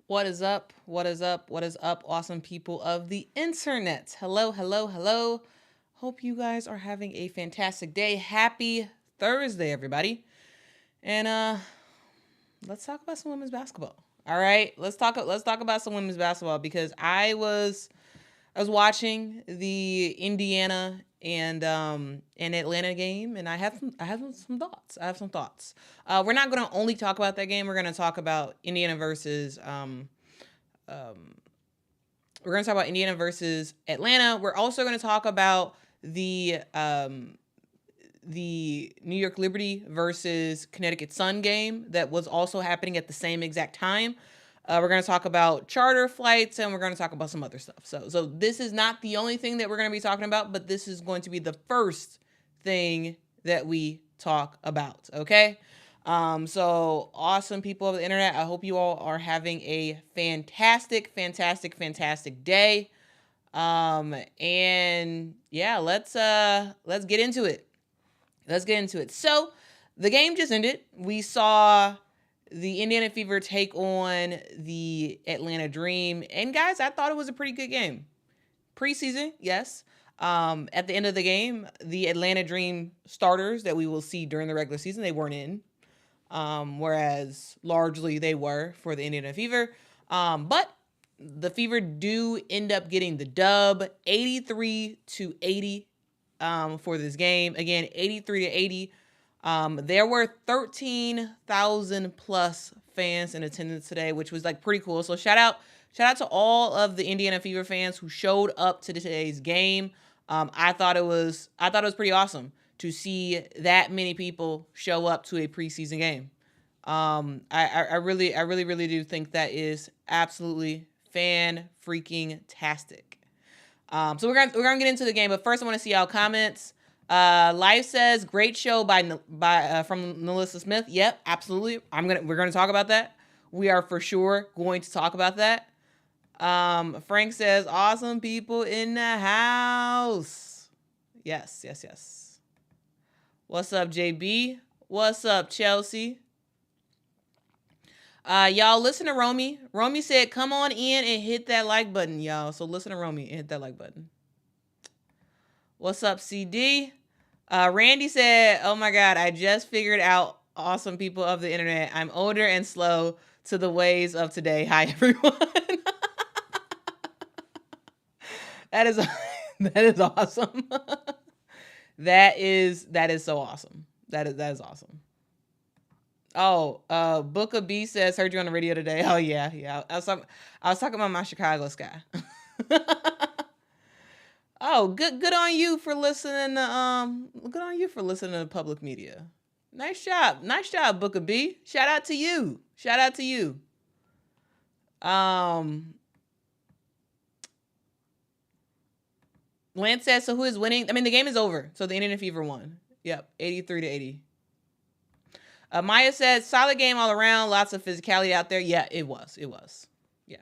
What is up? What is up? What is up, awesome people of the internet? Hello, hello, hello. Hope you guys are having a fantastic day. Happy Thursday, everybody. And let's talk about some women's basketball. All right, let's talk about some women's basketball because I was watching the Indiana and Atlanta game, and I have some thoughts. We're not going to only talk about that game. We're going to talk about Indiana versus Atlanta. We're also going to talk about the New York Liberty versus Connecticut Sun game that was also happening at the same exact time. We're going to talk about charter flights, and we're going to talk about some other stuff. So this is not the only thing that we're going to be talking about, but this is going to be the first thing that we talk about, okay? So awesome people of the internet. I hope you all are having a fantastic day. And yeah, let's get into it. So the game just ended. We saw the Indiana Fever take on the Atlanta Dream. And guys, I thought it was a pretty good game. Preseason, yes. At the end of the game, the Atlanta Dream starters that we will see during the regular season, they weren't in. Whereas largely they were for the Indiana Fever. But the Fever do end up getting the dub, 83-80 for this game. Again, 83-80. There were 13,000 plus fans in attendance today, which was like pretty cool. So shout out to all of the Indiana Fever fans who showed up to today's game. I thought it was pretty awesome to see that many people show up to a preseason game. I really do think that is absolutely fan-freaking-tastic. So we're gonna get into the game, but first I want to see y'all comments. Life says great show by from Nelissa Smith. Yep, absolutely. We're gonna talk about that. We are for sure going to talk about that. Frank says awesome people in the house. Yes. What's up, JB? What's up, Chelsea? Y'all listen to Romy. Romy said, come on in and hit that like button, y'all. So listen to Romy and hit that like button. What's up, CD? Randy said, oh my God, I just figured out awesome people of the internet. I'm older and slow to the ways of today. Hi, everyone. That is awesome. That is so awesome. That is awesome. Oh, Book of B says, heard you on the radio today. Oh yeah. I was talking about my Chicago sky. Oh, good on you for listening to public media. Nice job, Book of B. Shout out to you. Lance says, so who is winning? I mean, the game is over. So the Indiana Fever won. Yep, 83-80. Maya said, solid game all around. Lots of physicality out there. Yeah, it was. Yeah.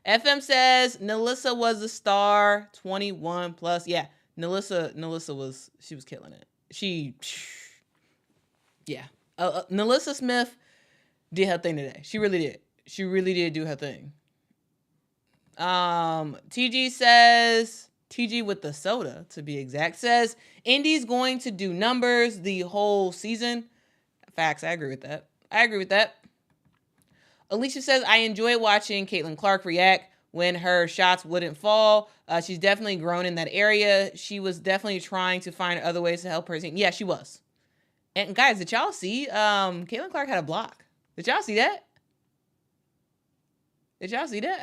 FM says, Nelissa was the star. 21 plus. Yeah, Nelissa was killing it. Yeah. Nelissa Smith did her thing today. She really did do her thing. TG with the soda, to be exact, says, Indy's going to do numbers the whole season. Facts. I agree with that. Alicia says, I enjoy watching Caitlyn Clark react when her shots wouldn't fall. She's definitely grown in that area. She was definitely trying to find other ways to help her team. Yeah, she was. And guys, did y'all see? Caitlyn Clark had a block. Did y'all see that?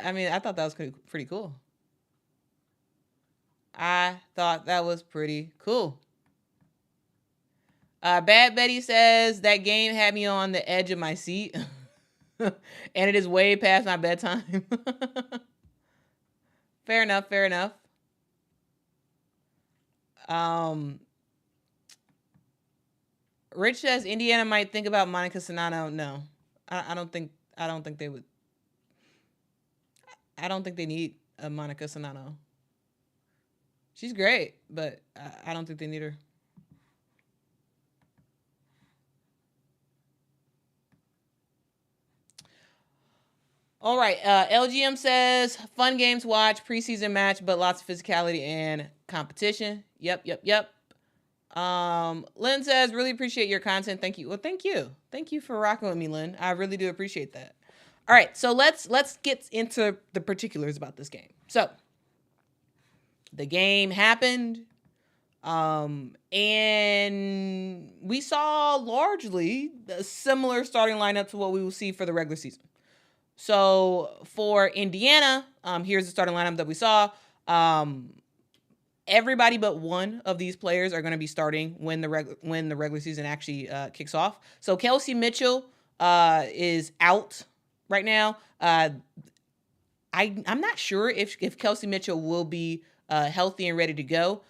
I mean, I thought that was pretty cool. Bad Betty says, that game had me on the edge of my seat. And it is way past my bedtime. Fair enough. Rich says Indiana might think about Monica Cernano. No, I don't think they would. I don't think they need a Monica Cernano. She's great, but I don't think they need her. All right. LGM says, fun games to watch, preseason match, but lots of physicality and competition. Yep. Lynn says, really appreciate your content. Thank you. Well, thank you. Thank you for rocking with me, Lynn. I really do appreciate that. All right. So let's get into the particulars about this game. So the game happened. And we saw largely a similar starting lineup to what we will see for the regular season. So for Indiana, here's the starting lineup that we saw. Everybody but one of these players are going to be starting when the regular season actually kicks off. So Kelsey Mitchell is out right now. I'm not sure if Kelsey Mitchell will be healthy and ready to go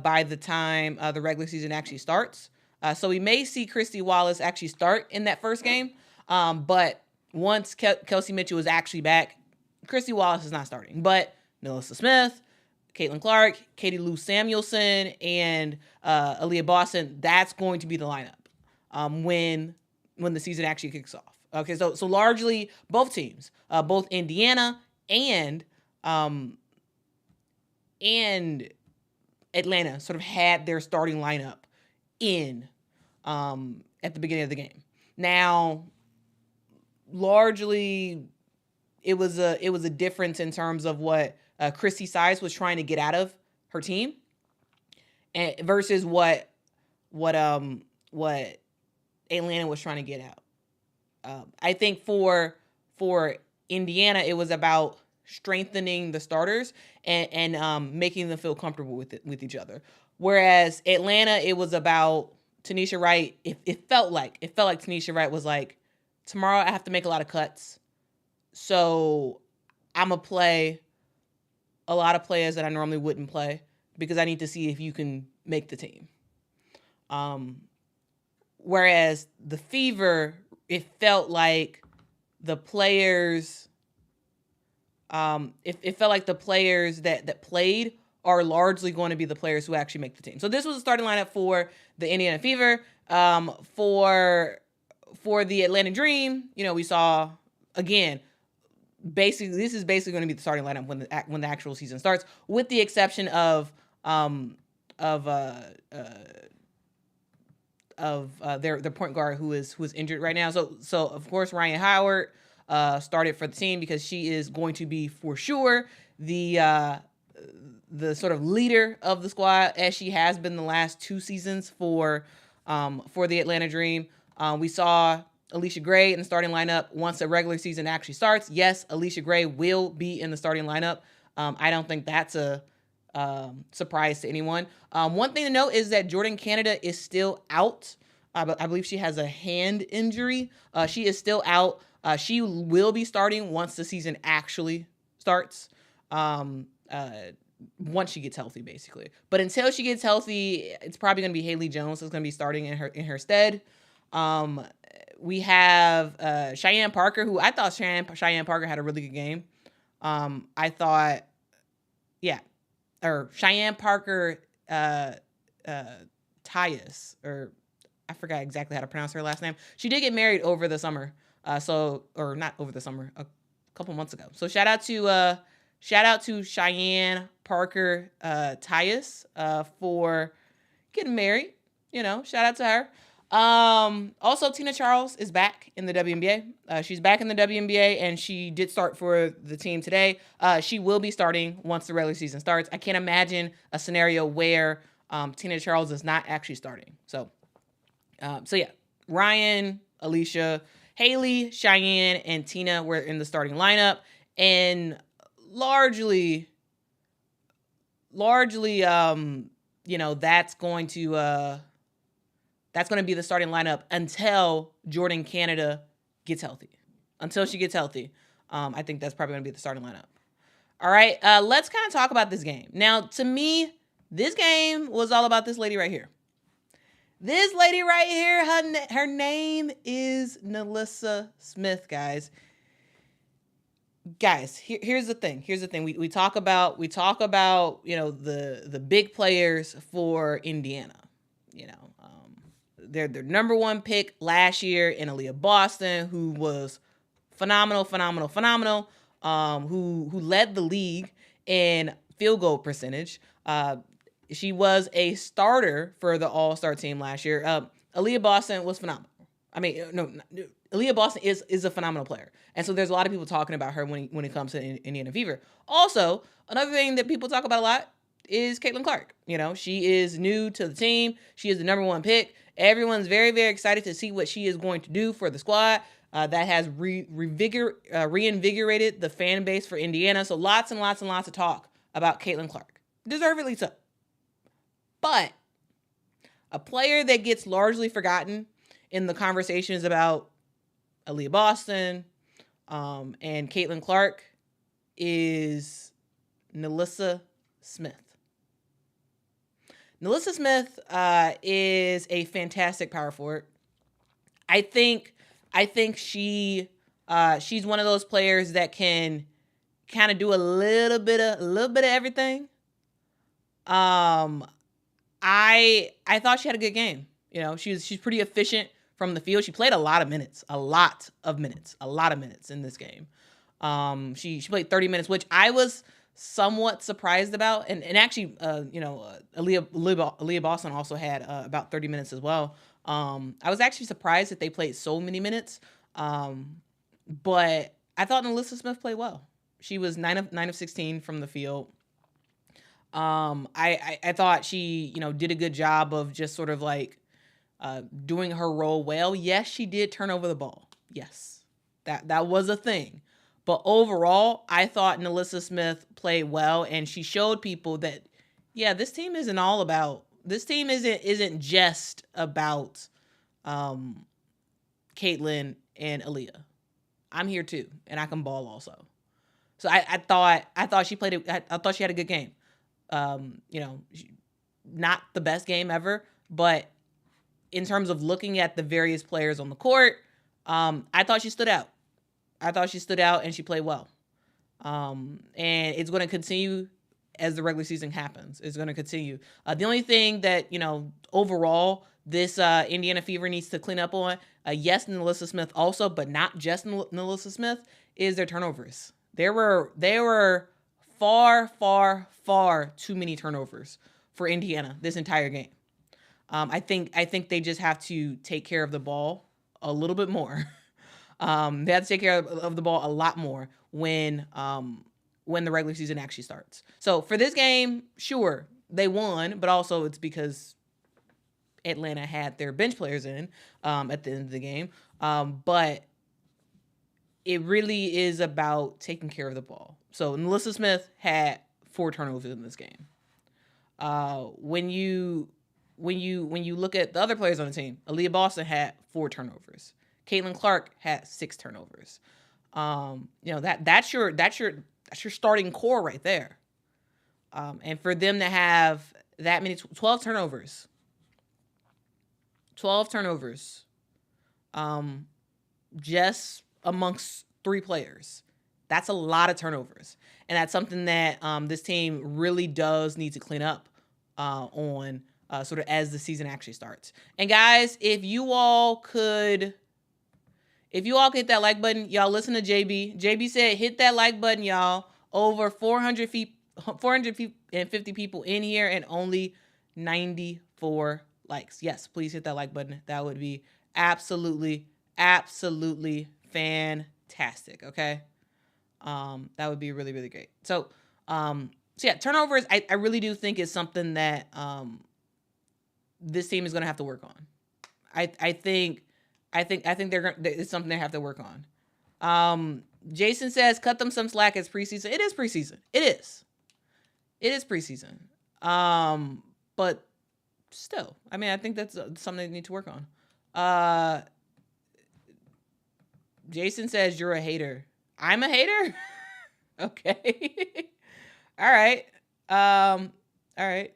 by the time the regular season actually starts. So we may see Christy Wallace actually start in that first game. But once Kelsey Mitchell is actually back, Christy Wallace is not starting. But Nelissa Smith, Caitlyn Clark, Katie Lou Samuelson, and Aaliyah Boston, that's going to be the lineup when the season actually kicks off. Okay, so largely both teams, both Indiana and Atlanta sort of had their starting lineup in at the beginning of the game. Now, largely, it was a difference in terms of what Christy Size was trying to get out of her team, and versus what Atlanta was trying to get out. I think for Indiana, it was about strengthening the starters and making them feel comfortable with each other. Whereas Atlanta, it was about Tanisha Wright. It felt like Tanisha Wright was like, tomorrow I have to make a lot of cuts, so I'm gonna play a lot of players that I normally wouldn't play because I need to see if you can make the team. Whereas the Fever, it felt like the players, it felt like the players that played are largely going to be the players who actually make the team. So this was a starting lineup for the Indiana Fever. For the Atlanta Dream, we saw, again, basically this is basically going to be the starting lineup when the actual season starts, with the exception of their point guard who is injured right now. So of course Ryan Howard started for the team because she is going to be for sure the sort of leader of the squad, as she has been the last two seasons for the Atlanta Dream. We saw Alicia Gray in the starting lineup once the regular season actually starts. Yes, Alicia Gray will be in the starting lineup. I don't think that's a surprise to anyone. One thing to note is that Jordan Canada is still out. I believe she has a hand injury. She is still out. She will be starting once the season actually starts. Once she gets healthy, basically. But until she gets healthy, it's probably going to be Haley Jones that's going to be starting in her stead. We have Cheyenne Parker, who I thought Cheyenne Parker had a really good game. Cheyenne Parker Tyus, or I forgot exactly how to pronounce her last name. She did get married over the summer, or not over the summer, a couple months ago. So shout out to Cheyenne Parker Tyus for getting married. Shout out to her. Also, Tina Charles is back in the WNBA. She's back in the WNBA, and she did start for the team today. She will be starting once the regular season starts. I can't imagine a scenario where Tina Charles is not actually starting. So yeah, Ryan, Alicia, Haley, Cheyenne, and Tina were in the starting lineup, and largely, that's going to be the starting lineup until Jordan Canada gets healthy. Until she gets healthy, I think that's probably going to be the starting lineup. All right, let's kind of talk about this game. Now, to me, this game was all about this lady right here. This lady right here, her name is Nelissa Smith, guys. Here's the thing. We talk about the big players for Indiana. Their number one pick last year in Aaliyah Boston, who was phenomenal. Who led the league in field goal percentage. She was a starter for the All-Star team last year. Aaliyah Boston was phenomenal. I mean, no, Aaliyah Boston is a phenomenal player. And so there's a lot of people talking about her when it comes to Indiana Fever. Also, another thing that people talk about a lot is Caitlyn Clark. She is new to the team. She is the number 1 pick. Everyone's very, very excited to see what she is going to do for the squad. That has reinvigorated the fan base for Indiana. So lots and lots and lots of talk about Caitlyn Clark. Deservedly so. But a player that gets largely forgotten in the conversations about Aaliyah Boston and Caitlyn Clark is Nelissa Smith. Nelissa Smith is a fantastic power forward. I think she's one of those players that can kind of do a little bit of everything. I thought she had a good game. She's pretty efficient from the field. She played a lot of minutes in this game. She played 30 minutes, which I was somewhat surprised about. And actually, Aaliyah Boston also had about 30 minutes as well. I was actually surprised that they played so many minutes. But I thought Nelissa Smith played well. She was 9 of 16 from the field. I thought she, did a good job of just sort of like doing her role well. Yes, she did turn over the ball. Yes, that was a thing. But overall, I thought Nelissa Smith played well, and she showed people that, yeah, this team isn't just about Caitlyn and Aaliyah. I'm here too, and I can ball also. So I thought she played it. I thought she had a good game. Not the best game ever, but in terms of looking at the various players on the court, I thought she stood out. And she played well. And it's going to continue as the regular season happens. It's going to continue. The only thing that, overall, this Indiana Fever needs to clean up on, yes, Nelissa Smith also, but not just Nelissa Smith, is their turnovers. There were far, far, far too many turnovers for Indiana this entire game. I think they just have to take care of the ball a little bit more. They have to take care of the ball a lot more when the regular season actually starts. So for this game, sure, they won, but also it's because Atlanta had their bench players in at the end of the game. But it really is about taking care of the ball. So Nelissa Smith had 4 turnovers in this game. When you look at the other players on the team, Aaliyah Boston had 4 turnovers. Caitlyn Clark had 6 turnovers. That's your starting core right there. And for them to have that many 12 turnovers. Just amongst 3 players. That's a lot of turnovers. And that's something that this team really does need to clean up on sort of as the season actually starts. And guys, if you all hit that like button, y'all listen to JB. JB said, hit that like button, y'all. Over 450 people in here and only 94 likes. Yes, please hit that like button. That would be absolutely fantastic. Okay. That would be really, really great. So yeah, turnovers, I really do think is something that this team is going to have to work on. I think it's something they have to work on. Jason says, cut them some slack. It's preseason. It is preseason. It is preseason. But still, I mean, I think that's something they need to work on. Jason says, you're a hater. I'm a hater? Okay. All right. All right.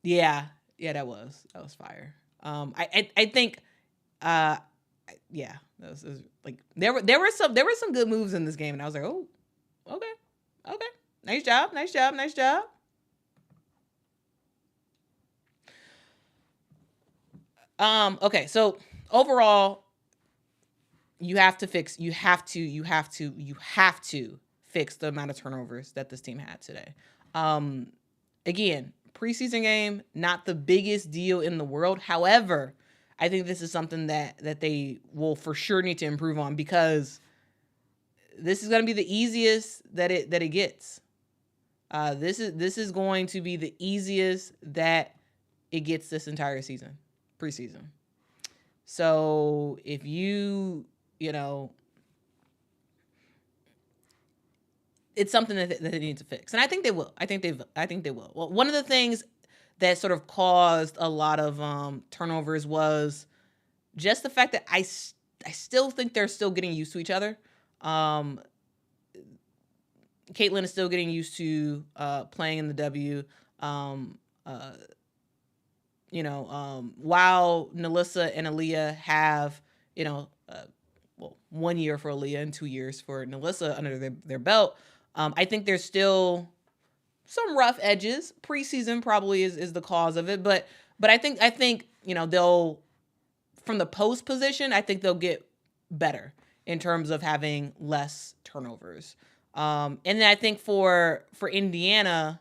Yeah, that was fire. I think, yeah, that was like there were some good moves in this game, and I was like, oh, okay, nice job. Okay, so overall, you have to fix the amount of turnovers that this team had today. Again, preseason game, not the biggest deal in the world. However, I think this is something that they will for sure need to improve on, because this is going to be the easiest that it gets. This is going to be the easiest that it gets this entire season, preseason. So if you know, it's something that they need to fix, and I think they will. I think they will. Well, one of the things that sort of caused a lot of turnovers was just the fact that I still think they're still getting used to each other. Caitlyn is still getting used to playing in the W. While Nelissa and Aaliyah have, 1 year for Aaliyah and 2 years for Nelissa under their belt, I think there's still some rough edges. Preseason probably is the cause of it, but I think they'll, from the post position, I think they'll get better in terms of having less turnovers. And then I think for Indiana,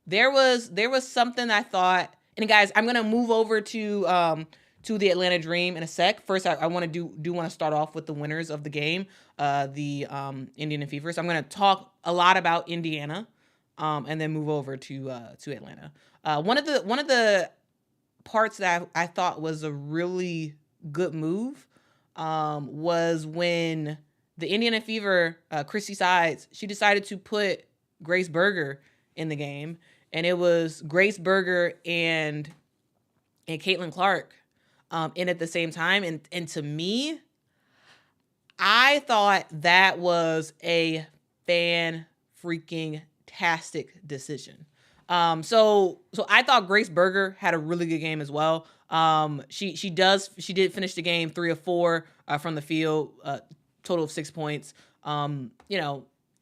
there was something I thought. And guys, I'm gonna move over to the Atlanta Dream in a sec. First, I want to start off with the winners of the game, the Indiana Fever. So I'm gonna talk a lot about Indiana, and then move over to Atlanta. One of the parts that I thought was a really good move was when the Indiana Fever, Chrissy Sides, she decided to put Grace Berger in the game. And it was Grace Berger and Caitlyn Clark in at the same time. And to me, I thought that was a fan-freaking-tastic decision. So I thought Grace Berger had a really good game as well. She did finish the game 3 of 4 from the field, total of 6 points.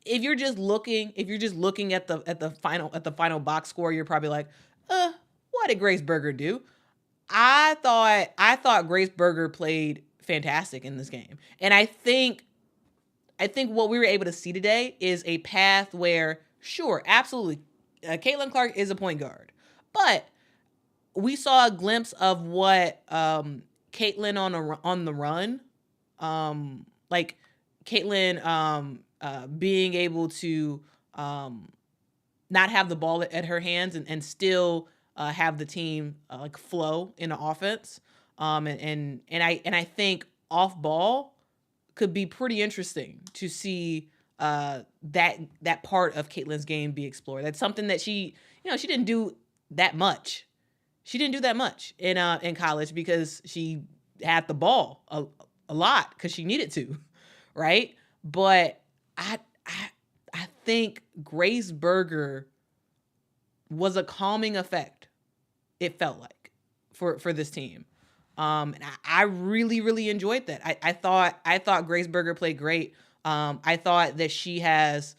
If you're just looking at the final box score, you're probably like, what did Grace Berger do? I thought Grace Berger played fantastic in this game. And I think what we were able to see today is a path where, sure, absolutely, Caitlyn Clark is a point guard. But we saw a glimpse of what Caitlyn on the run, like Caitlyn being able to not have the ball at her hands and still have the team like flow in the offense. And I think off ball could be pretty interesting to see that part of Caitlyn's game be explored. That's something that she didn't do that much. She didn't do that much in college because she had the ball a lot because she needed to, right? But I think Grace Berger was a calming effect, it felt like, for this team. And I really, really enjoyed that. I thought Grace Berger played great. I thought that she has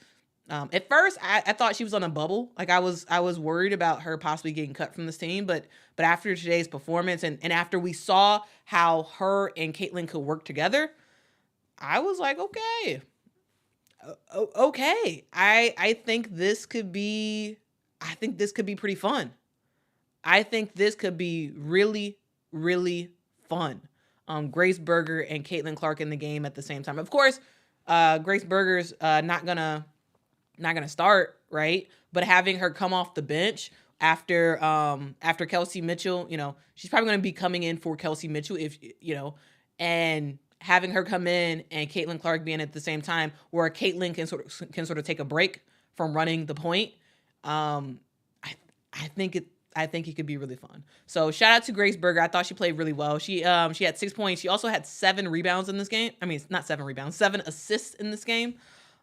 at first I thought she was on a bubble. Like I was worried about her possibly getting cut from this team, but after today's performance and after we saw how her and Caitlyn could work together, I was like, okay. I think this could be pretty fun. I think this could be really, really fun. Grace Berger and Caitlyn Clark in the game at the same time. Of course, Grace Berger's not gonna start, right? But having her come off the bench after Kelsey Mitchell, she's probably gonna be coming in for Kelsey Mitchell and having her come in and Caitlyn Clark being at the same time, where Caitlyn can sort of take a break from running the point. I think it could be really fun. So shout out to Grace Berger. I thought she played really well. She had 6 points. She also had 7 rebounds in this game. I mean, not 7 rebounds, 7 assists in this game.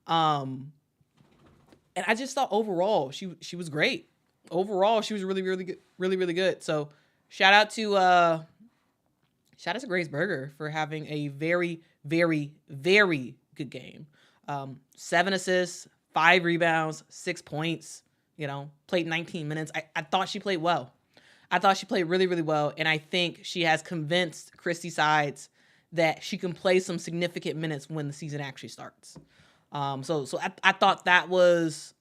And I just thought overall she was great. Overall, she was really, really good, really, really good. So shout out to Grace Berger for having a very, very, very good game. 7 assists, 5 rebounds, 6 points. Played 19 minutes. I thought she played well. I thought she played really, really well, and I think she has convinced Christy Sides that she can play some significant minutes when the season actually starts. So I thought that was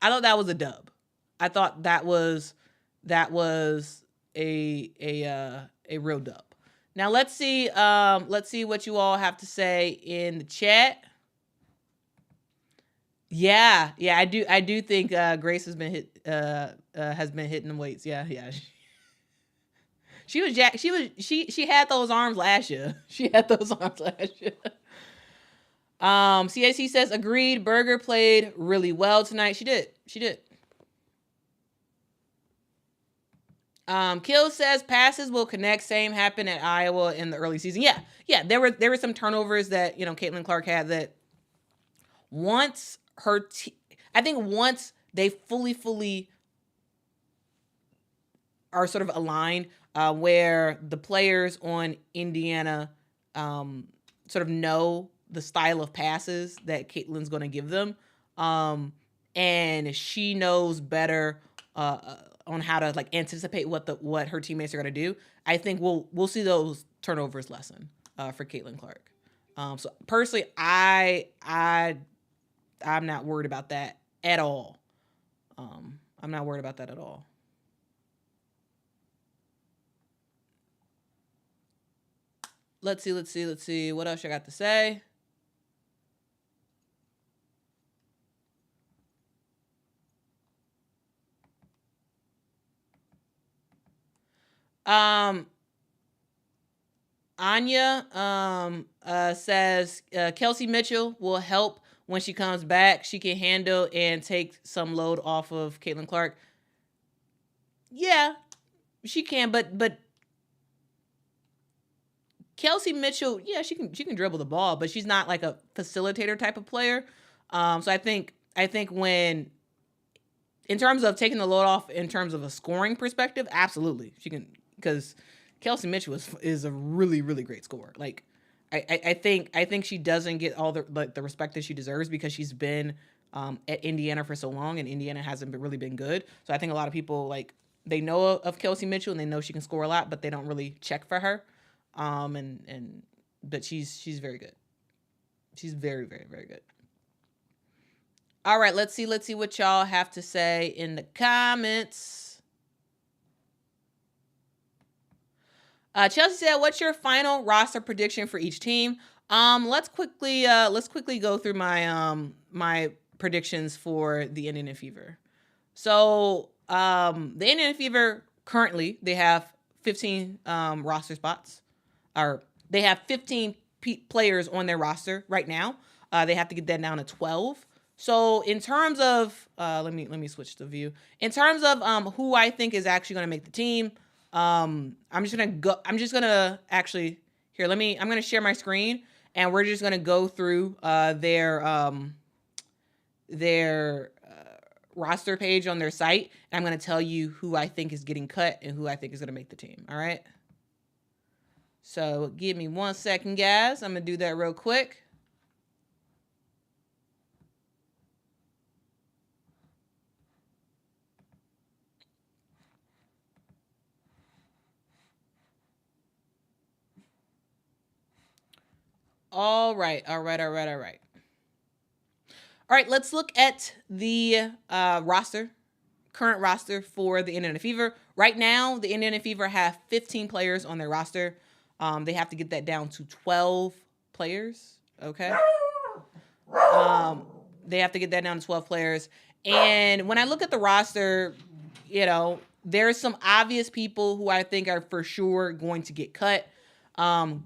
a dub. I thought that was a real dub. Now let's see what you all have to say in the chat. Yeah, I do think Grace has been hitting the weights. Yeah. She had those arms last year. CAC says agreed. Berger played really well tonight. She did. Kill says passes will connect. Same happened at Iowa in the early season. Yeah. There were some turnovers that Caitlyn Clark had that once I think once they fully are sort of aligned, where the players on Indiana sort of know the style of passes that Caitlyn's going to give them, and she knows better on how to like anticipate what her teammates are going to do. I think we'll see those turnovers lessen for Caitlyn Clark. So personally, I'm not worried about that at all. I'm not worried about that at all. Let's see. What else I got to say? Anya says Kelsey Mitchell will help when she comes back. She can handle and take some load off of Caitlyn Clark. Yeah, she can, but Kelsey Mitchell, yeah, she can dribble the ball, but she's not like a facilitator type of player. So I think when in terms of taking the load off in terms of a scoring perspective, absolutely she can, because Kelsey Mitchell is a really, really great scorer. Like I think she doesn't get all the respect that she deserves because she's been at Indiana for so long, and Indiana hasn't really been good. So I think a lot of people like they know of Kelsey Mitchell and they know she can score a lot, but they don't really check for her. But she's very good. She's very, very, very good. All right, let's see what y'all have to say in the comments. Chelsea said, "What's your final roster prediction for each team?" Let's quickly go through my predictions for the Indiana Fever. So, the Indiana Fever currently they have 15 roster spots, or they have 15 players on their roster right now. They have to get that down to 12. So in terms of let me switch the view. In terms of who I think is actually going to make the team, I'm just gonna actually here. I'm gonna share my screen, and we're just gonna go through their roster page on their site, and I'm gonna tell you who I think is getting cut and who I think is gonna make the team. All right. So give me 1 second, guys. I'm gonna do that real quick. All right. All right, let's look at the current roster for the Indiana Fever. Right now, the Indiana Fever have 15 players on their roster. They have to get that down to 12 players, okay? They have to get that down to 12 players. And when I look at the roster, there's some obvious people who I think are for sure going to get cut.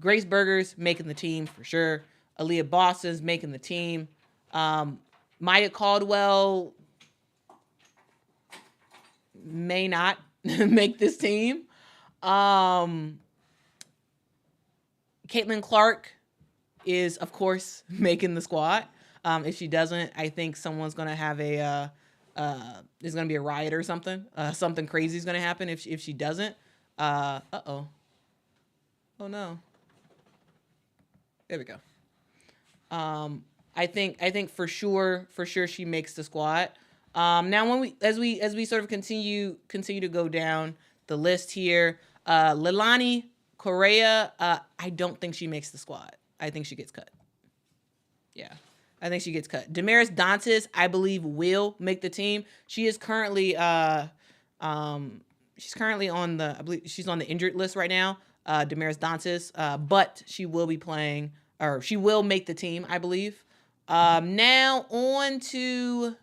Grace Berger's making the team for sure. Aaliyah Boston's making the team. Maya Caldwell may not make this team. Caitlyn Clark is, of course, making the squad. If she doesn't, I think someone's going to have there's going to be a riot or something. Something crazy is going to happen if she doesn't. Uh-oh. Oh, no. There we go. I think for sure she makes the squad. Now when we sort of continue to go down the list here, Leilani Correa, I don't think she makes the squad. I think she gets cut. Yeah, I think she gets cut. Damaris Dantas, I believe, will make the team. She is currently she's currently on the, I believe she's on the injured list right now. Damaris Dantas, but she will be playing, or she will make the team, I believe. Now on to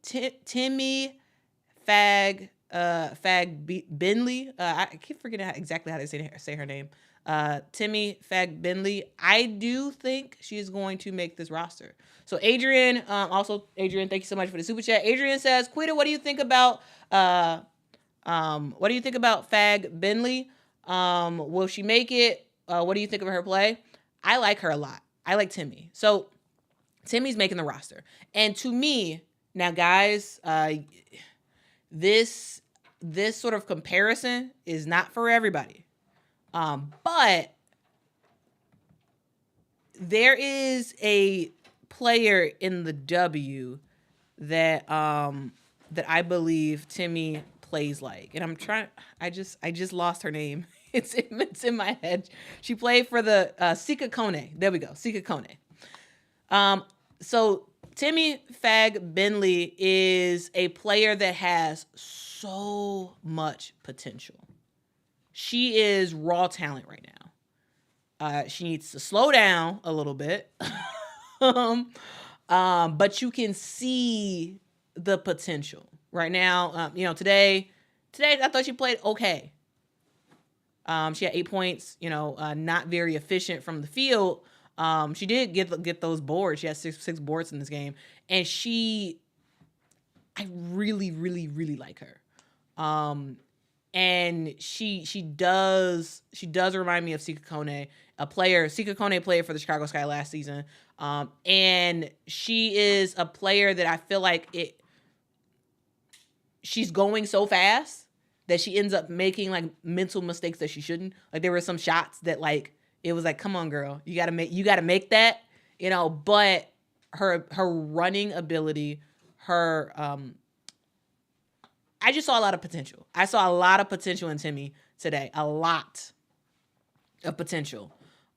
Timmy Fag Benley. I keep forgetting exactly how to say her name. Timmy Fag Benley. I do think she is going to make this roster. So Adrian, Adrian, thank you so much for the super chat. Adrian says, Quita, what do you think about Fag Benley? Will she make it? What do you think of her play? I like her a lot. I like Timmy. So Timmy's making the roster. And to me, now guys, this sort of comparison is not for everybody. But there is a player in the W that I believe Timmy plays like. And I just lost her name. It's in my head. She played for the Sika Kone. There we go. Sika Kone. So Timmy Fag Benley is a player that has so much potential. She is raw talent right now. She needs to slow down a little bit. But you can see the potential right now. Today I thought she played okay. She had 8 points, not very efficient from the field. She did get those boards. She had six boards in this game. And I really, really, really like her. And she does remind me of Sika Kone, Sika Kone played for the Chicago Sky last season. And she is a player that I feel like she's going so fast that she ends up making like mental mistakes that she shouldn't. Like there were some shots that like, it was like, come on, girl, you gotta make that, but her running ability, I just saw a lot of potential. I saw a lot of potential in Timmy today, a lot of potential.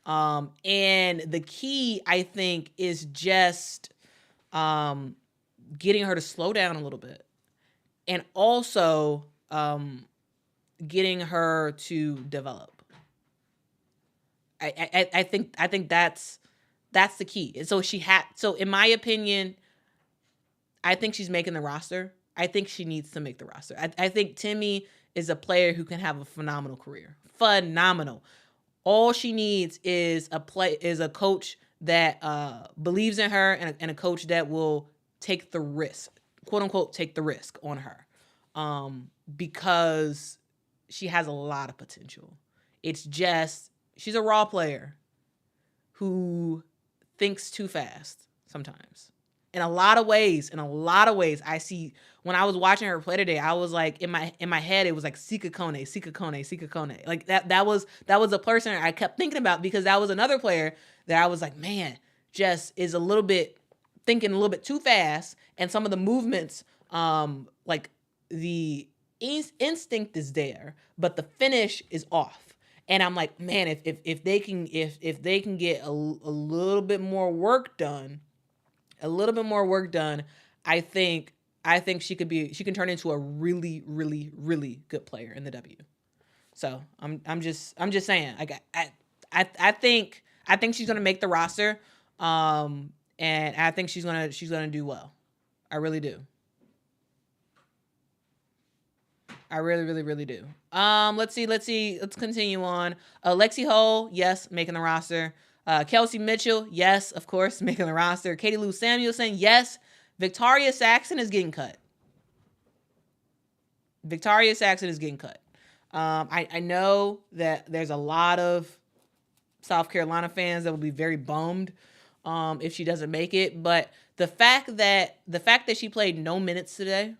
And the key, I think, is just getting her to slow down a little bit, and also getting her to develop. I think that's the key. And so in my opinion, I think she's making the roster. I think she needs to make the roster. I think Timmy is a player who can have a phenomenal career. Phenomenal. All she needs is a coach that believes in her, and a coach that will take the risk, quote unquote, take the risk on her, because she has a lot of potential. It's just she's a raw player who thinks too fast sometimes. In a lot of ways, I see when I was watching her play today, I was like, in my head, it was like Sika Kone. Like that was a person I kept thinking about, because that was another player that I was like, man, just is thinking a little bit too fast, and some of the movements, like the instinct is there, but the finish is off. And I'm like, man, if they can get a little bit more work done, I think she can turn into a really, really, really good player in the W. So I'm just saying, I think she's gonna make the roster, and I think she's gonna do well. I really do. I really, really, really do. Let's see. Let's continue on. Lexi Hull, yes, making the roster. Kelsey Mitchell, yes, of course, making the roster. Katie Lou Samuelson, yes. Victoria Saxon is getting cut. I know that there's a lot of South Carolina fans that will be very bummed if she doesn't make it, but the fact that she played no minutes today,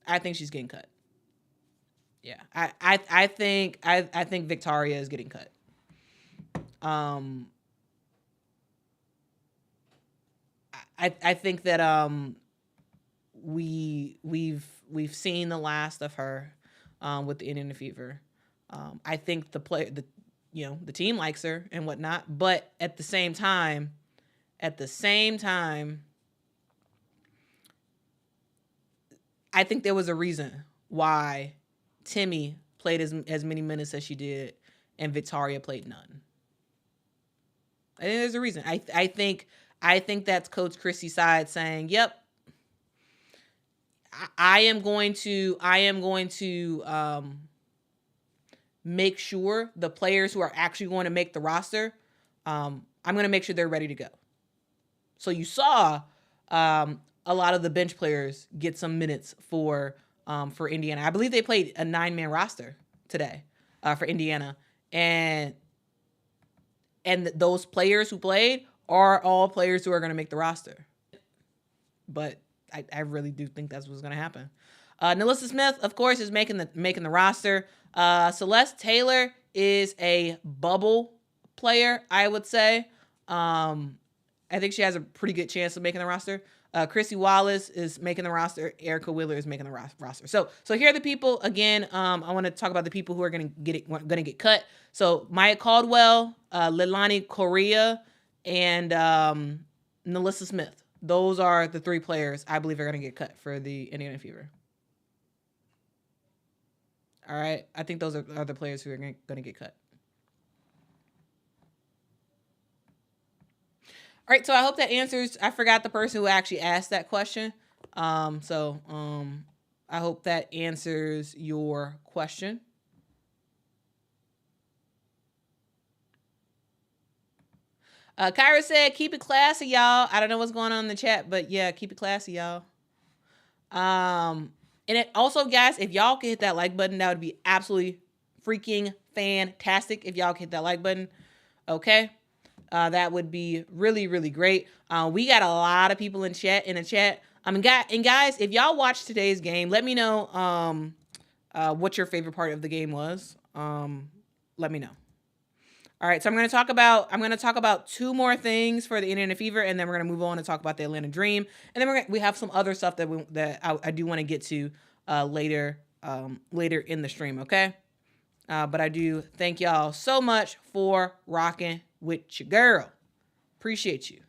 I think she's getting cut. Yeah, I think Victoria is getting cut. I think that we've seen the last of her with the Indiana Fever. I think the team likes her and whatnot, but at the same time, I think there was a reason why Timmy played as many minutes as she did and Victoria played none. I think there's a reason. I think that's Coach Chrissy's side saying, "Yep, I am going to make sure the players who are actually going to make the roster, I'm going to make sure they're ready to go." So you saw a lot of the bench players get some minutes for Indiana. I believe they played a 9-man roster today for Indiana, and those players who played are all players who are going to make the roster. But I really do think that's what's going to happen. Nelissa Smith, of course, is making the roster. Celeste Taylor is a bubble player, I would say. I think she has a pretty good chance of making the roster. Chrissy Wallace is making the roster. Erica Wheeler is making the roster. So here are the people again. I want to talk about the people who are going to get cut. So Maya Caldwell, Leilani Correa, and Nelissa Smith. Those are the 3 players I believe are going to get cut for the Indiana Fever. All right, I think those are the players who are going to get cut. All right, so I hope that answers. I forgot the person who actually asked that question. I hope that answers your question. Kyra said, "Keep it classy, y'all." I don't know what's going on in the chat, but yeah, keep it classy, y'all. And it also, guys, if y'all can hit that like button, that would be absolutely freaking fantastic. If y'all can hit that like button, okay. That would be really, really great. We got a lot of people in the chat. Guys, if y'all watched today's game, let me know what your favorite part of the game was. Let me know. All right, so I'm going to talk about 2 more things for the Indiana Fever, and then we're going to move on and talk about the Atlanta Dream, and then we have some other stuff that I do want to get to later in the stream. Okay, but I do thank y'all so much for rocking with your girl. Appreciate you.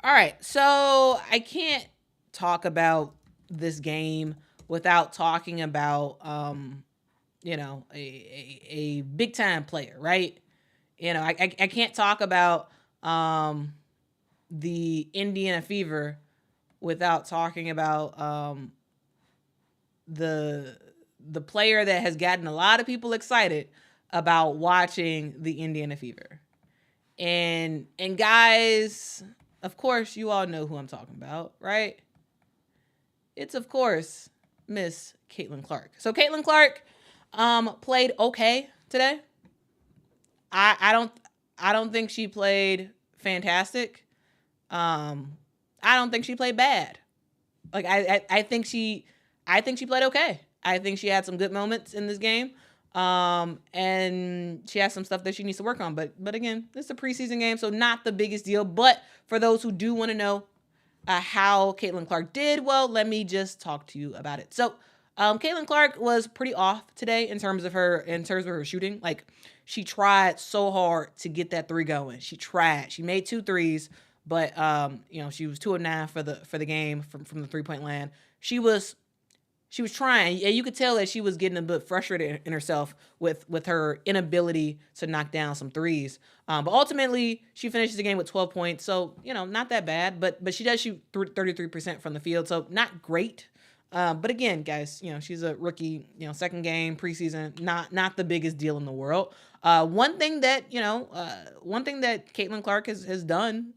All right, so I can't talk about this game without talking about a big time player, right? I can't talk about the Indiana Fever without talking about the player that has gotten a lot of people excited about watching the Indiana Fever. And guys, of course, you all know who I'm talking about, right? It's, of course, Miss Caitlyn Clark. So Caitlyn Clark played okay today. I don't think she played fantastic. I don't think she played bad. Like I think she played okay. I think she had some good moments in this game. And she has some stuff that she needs to work on. But again, this is a preseason game, so not the biggest deal. But for those who do want to know how Caitlyn Clark did, well, let me just talk to you about it. So Caitlyn Clark was pretty off today in terms of her shooting. Like, she tried so hard to get that 3 going. She tried. She made 2 threes, but she was 2 of 9 for the game from the 3-point land. She was trying, and you could tell that she was getting a bit frustrated in herself with her inability to knock down some threes. But ultimately, she finishes the game with 12 points, so not that bad. But she does shoot 33% from the field, so not great. But again, guys, she's a rookie, second game, preseason, not the biggest deal in the world. One thing that Caitlyn Clark has done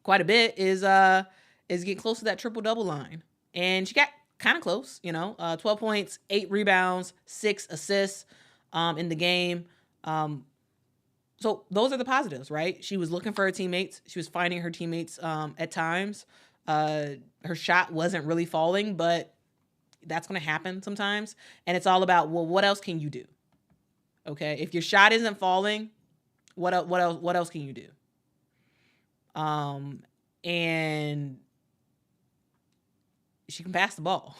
quite a bit is get close to that triple-double line. And she got kind of close, 12 points, 8 rebounds, 6 assists in the game. So those are the positives, right? She was looking for her teammates. She was finding her teammates at times. Her shot wasn't really falling, but that's going to happen sometimes. And it's all about, well, what else can you do? Okay, if your shot isn't falling, what else can you do? And she can pass the ball.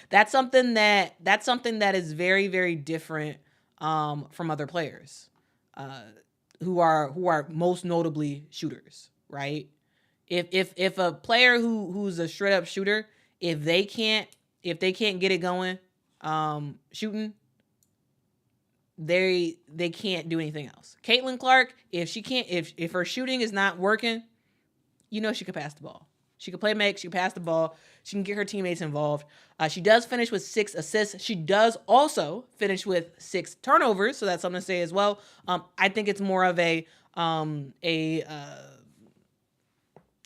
That's something that is very, very different from other players who are most notably shooters, right? If a player who's a straight up shooter, if they can't get it going shooting, they can't do anything else. Caitlyn Clark, if her shooting is not working, she can pass the ball. She can play make, she can pass the ball, she can get her teammates involved. She does finish with 6 assists. She does also finish with 6 turnovers, so that's something to say as well. I think it's more of a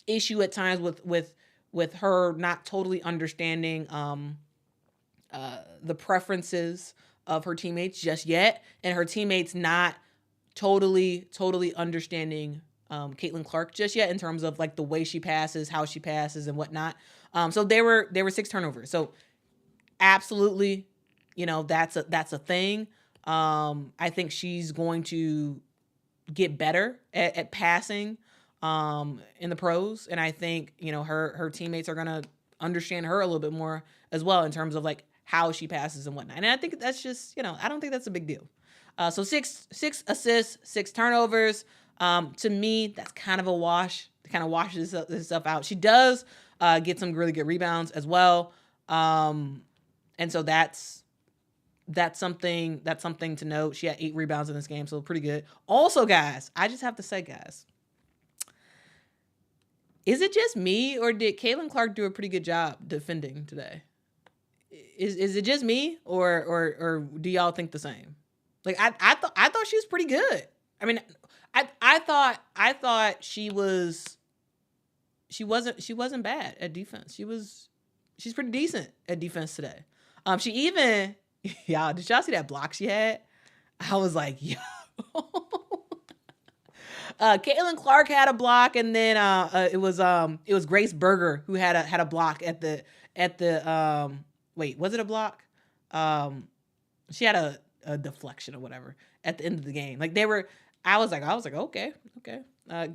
issue at times with her not totally understanding the preferences of her teammates just yet, and her teammates not totally understanding Caitlyn Clark just yet in terms of like the way she passes, how she passes, and whatnot. So there were 6 turnovers. So absolutely, that's a thing. I think she's going to get better at passing in the pros, and I think her teammates are gonna understand her a little bit more as well in terms of like how she passes and whatnot. And I think that's just I don't think that's a big deal. So 6 assists, 6 turnovers. To me, that's kind of a wash. It kind of washes this stuff out. She does get some really good rebounds as well, and so that's something to note. She had 8 rebounds in this game, so pretty good. Also, guys, I just have to say, guys, is it just me or did Caitlyn Clark do a pretty good job defending today? Is it just me or do y'all think the same? Like I thought she was pretty good. I mean, I thought she wasn't bad at defense. She's pretty decent at defense today. She even y'all, did y'all see that block she had? I was like, yo. Caitlyn Clark had a block, and then it was Grace Berger who had a block at the wait, was it a block? She had a deflection or whatever at the end of the game. Like I was like, okay. But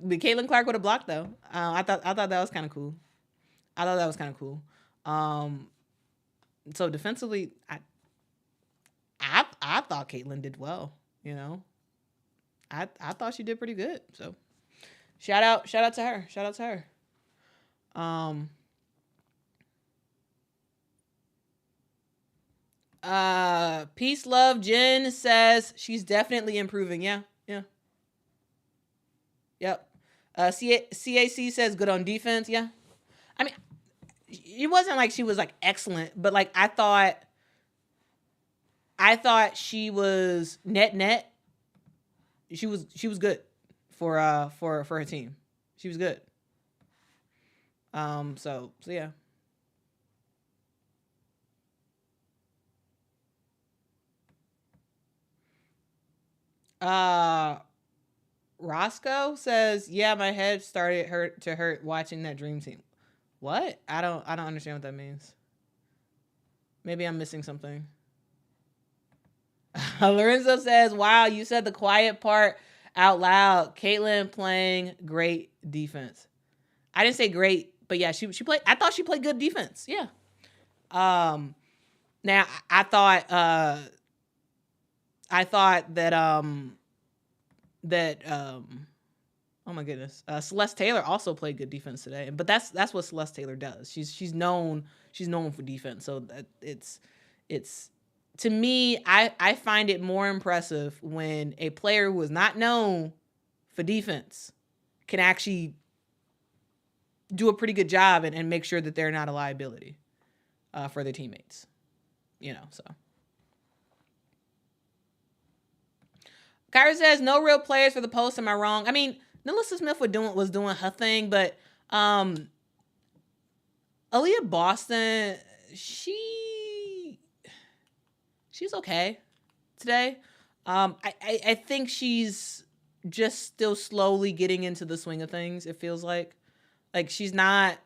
Caitlyn Clark with a block though. I thought that was kind of cool. So defensively, I thought Caitlyn did well. I thought she did pretty good. So shout out to her. Peace Love Jen says she's definitely improving. Yeah. Yep. CAC says good on defense. Yeah. I mean, it wasn't like she was like excellent, but like I thought she was net. She was good for her team. She was good. So yeah. Roscoe says, yeah, my head started to hurt watching that dream team. What? I don't understand what that means. Maybe I'm missing something. Lorenzo says, wow, you said the quiet part out loud. Caitlyn playing great defense. I didn't say great, but yeah, she played. I thought she played good defense. Yeah. Now I thought that oh my goodness, Celeste Taylor also played good defense today. But that's what Celeste Taylor does. She's known for defense. So that it's to me, I find it more impressive when a player who is not known for defense can actually do a pretty good job and make sure that they're not a liability for their teammates. So. Kyra says, no real players for the post. Am I wrong? I mean, Nelissa Smith was doing her thing, but Aaliyah Boston, she's okay today. I think she's just still slowly getting into the swing of things. It feels like she's not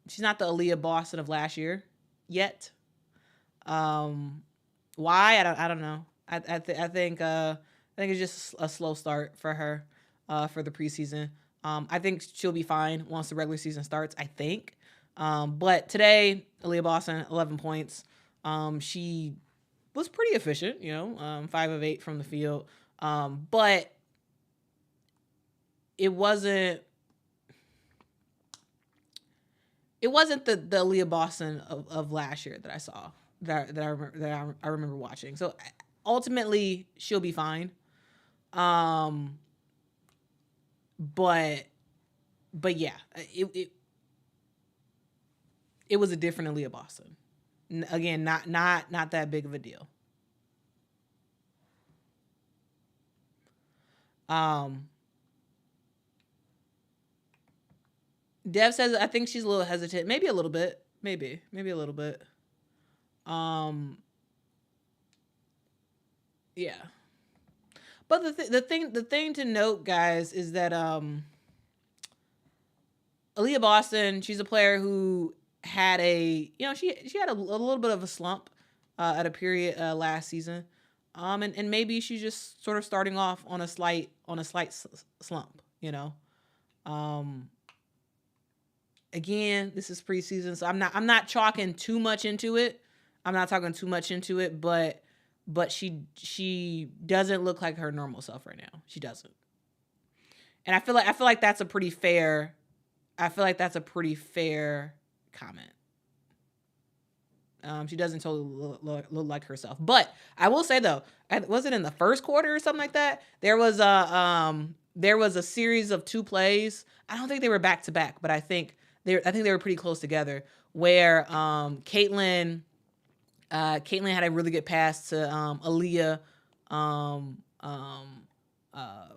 the Aaliyah Boston of last year yet. Why? I don't know. I think it's just a slow start for her for the preseason. I think she'll be fine once the regular season starts, I think. But today, Aaliyah Boston, 11 points. She was pretty efficient, 5 of 8 from the field. But it wasn't the Aaliyah Boston of last year that I saw, that I remember watching. So ultimately, she'll be fine. But yeah, it was a different Aaliyah Boston. Again, not that big of a deal. Dev says, I think she's a little hesitant. Maybe a little bit. Maybe a little bit. Yeah. But the thing to note, guys, is that Aaliyah Boston, she's a player who had she had a little bit of a slump at a period last season. And maybe she's just sort of starting off on a slight slump, Again, this is preseason, so I'm not chalking too much into it. I'm not talking too much into it, but she doesn't look like her normal self right now. She doesn't. And I feel like that's a pretty fair comment. She doesn't totally look like herself. But I will say though, was it in the first quarter or something like that? There was a series of 2 plays. I don't think they were back to back, but I think they were pretty close together, where Caitlyn had a really good pass to Aaliyah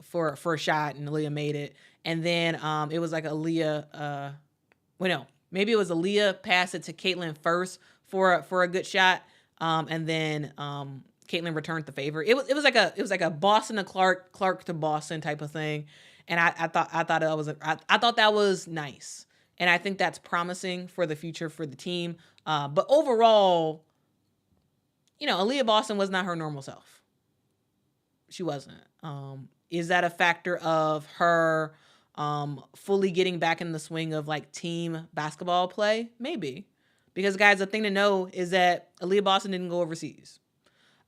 for a shot, and Aaliyah made it. And then it was like Aaliyah maybe it was Aaliyah passed it to Caitlyn first for a good shot, and then Caitlyn returned the favor. It was like a Boston to Clark to Boston type of thing, and I thought that was nice. And I think that's promising for the future for the team. But overall, Aaliyah Boston was not her normal self. She wasn't. Is that a factor of her fully getting back in the swing of like team basketball play? Maybe. Because, guys, the thing to know is that Aaliyah Boston didn't go overseas.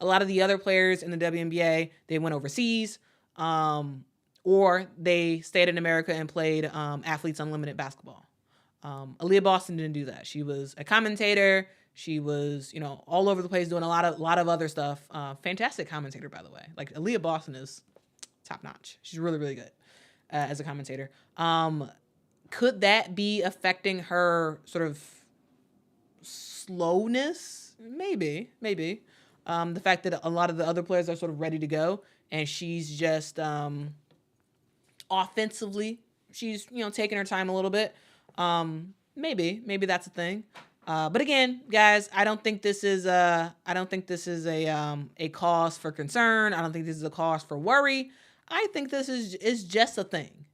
A lot of the other players in the WNBA, they went overseas, or they stayed in America and played Athletes Unlimited basketball. Aaliyah Boston didn't do that. She was a commentator. She was, all over the place doing a lot of other stuff. Fantastic commentator, by the way. Like, Aaliyah Boston is top notch. She's really, really good as a commentator. Could that be affecting her sort of slowness? Maybe. The fact that a lot of the other players are sort of ready to go, and she's just offensively, she's taking her time a little bit. Maybe that's a thing. But again, guys, I don't think this is a cause for concern. I don't think this is a cause for worry. I think this is just a thing.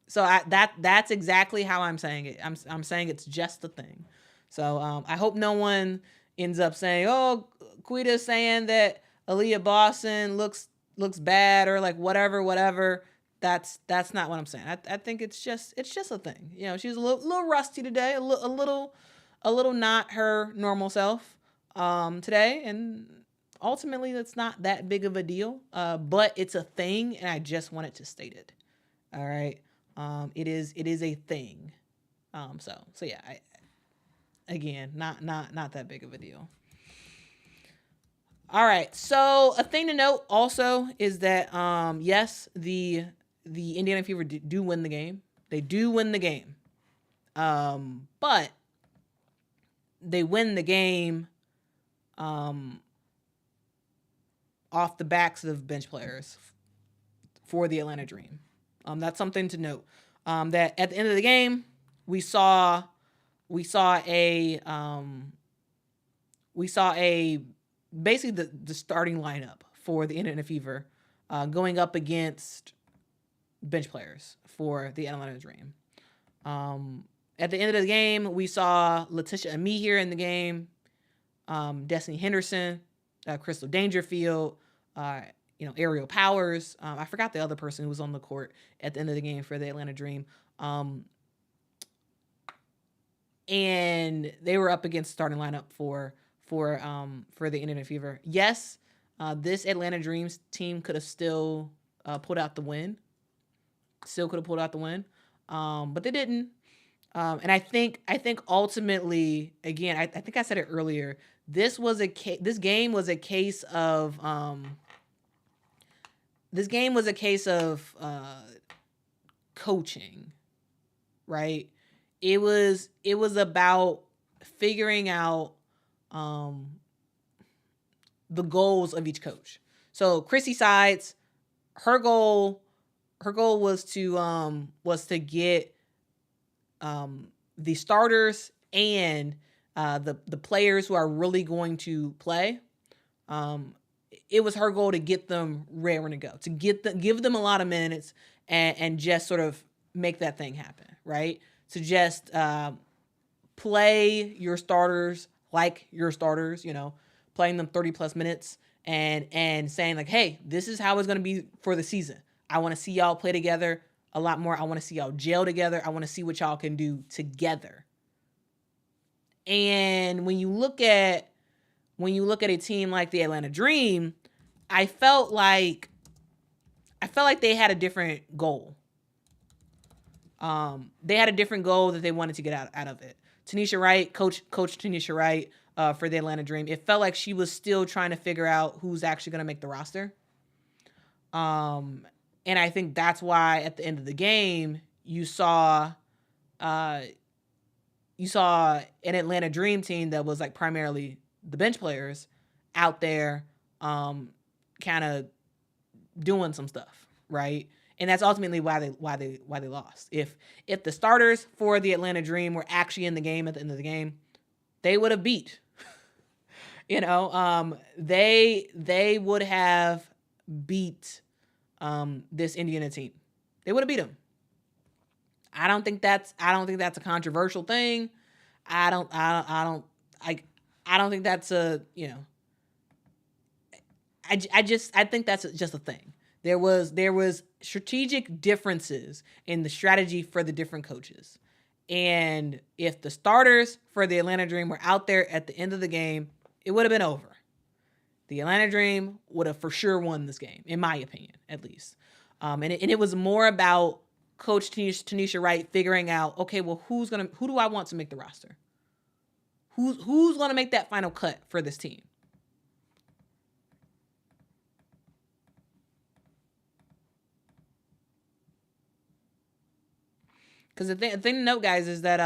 So that's exactly how I'm saying it. I'm saying it's just a thing. So I hope no one ends up saying, "Oh, Quita's saying that Aaliyah Boston looks bad," or like whatever. That's not what I'm saying. I think it's just a thing. She's a little rusty today, a little not her normal self today, and ultimately that's not that big of a deal. But it's a thing, and I just wanted to state it. All right. It is a thing. So yeah, again, not that big of a deal. All right. So a thing to note also is that yes, the Indiana Fever do win the game. They do win the game. But they win the game off the backs of bench players for the Atlanta Dream. That's something to note. That at the end of the game, we saw a basically the starting lineup for the Indiana Fever going up against bench players for the Atlanta Dream. At the end of the game, we saw Letitia Ami here in the game, Destiny Henderson, Crystal Dangerfield, Aerial Powers. I forgot the other person who was on the court at the end of the game for the Atlanta Dream. and they were up against starting lineup for the Indiana Fever. Yes, this Atlanta Dreams team could have still pulled out the win. Still could have pulled out the win, but they didn't. And I think ultimately, again, I think I said it earlier. This game was a case of coaching, right? It was about figuring out the goals of each coach. So Chrissy Sides, her goal was to get the starters and the players who are really going to play. It was her goal to get them raring to go, to give them a lot of minutes and just sort of make that thing happen, right? To just play your starters like your starters, playing them 30 plus minutes and saying like, hey, this is how it's going to be for the season. I want to see y'all play together a lot more. I want to see y'all gel together. I want to see what y'all can do together. And when you look at a team like the Atlanta Dream, I felt like they had a different goal. They had a different goal that they wanted to get out of it. Tanisha Wright, Coach Tanisha Wright, for the Atlanta Dream, it felt like she was still trying to figure out who's actually going to make the roster. And I think that's why at the end of the game, you saw an Atlanta Dream team that was like primarily the bench players out there, kind of doing some stuff, right? And that's ultimately why they lost. If the starters for the Atlanta Dream were actually in the game at the end of the game, they would have beat. They would have beat this Indiana team. They would have beat them. I don't think that's a controversial thing. I don't think that's a, I think that's just a thing. There was strategic differences in the strategy for the different coaches. And if the starters for the Atlanta Dream were out there at the end of the game, it would have been over. The Atlanta Dream would have for sure won this game, in my opinion, at least. And it was more about Coach Tanisha Wright figuring out, okay, well, who do I want to make the roster? Who's going to make that final cut for this team? Because the thing to note, guys, is that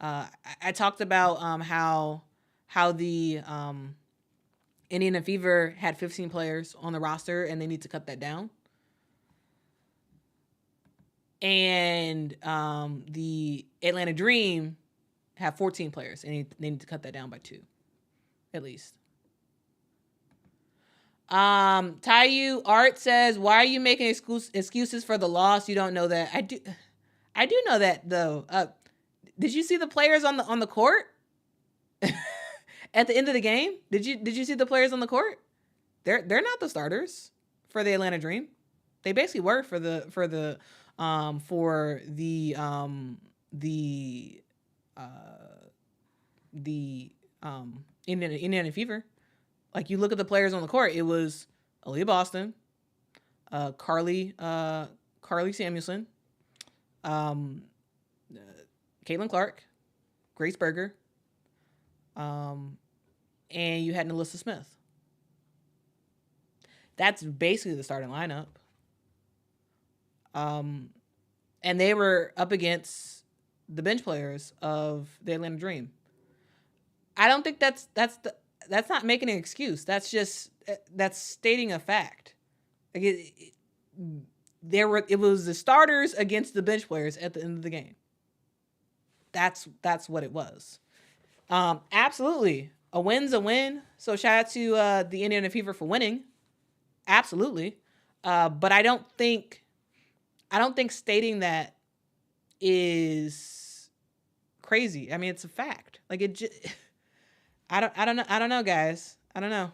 I talked about how the Indiana Fever had 15 players on the roster, and they need to cut that down. And the Atlanta Dream have 14 players, and they need to cut that down by 2, at least. Tayu Art says, "Why are you making excuses for the loss? You don't know that." I do know that though. Did you see the players on the court at the end of the game? Did you see the players on the court? They're not the starters for the Atlanta Dream. They basically were for the Indiana Fever. Like, you look at the players on the court, it was Aaliyah Boston, Carly Samuelson, Caitlyn Clark, Grace Berger, and you had Nelissa Smith. That's basically the starting lineup. And they were up against the bench players of the Atlanta Dream. I don't think that's not making an excuse. That's stating a fact. Like it was the starters against the bench players at the end of the game. That's what it was. Absolutely, a win's a win. So shout out to the Indiana Fever for winning. Absolutely, but I don't think stating that is crazy. I mean, it's a fact. Like, it just, I don't know, guys. I don't know.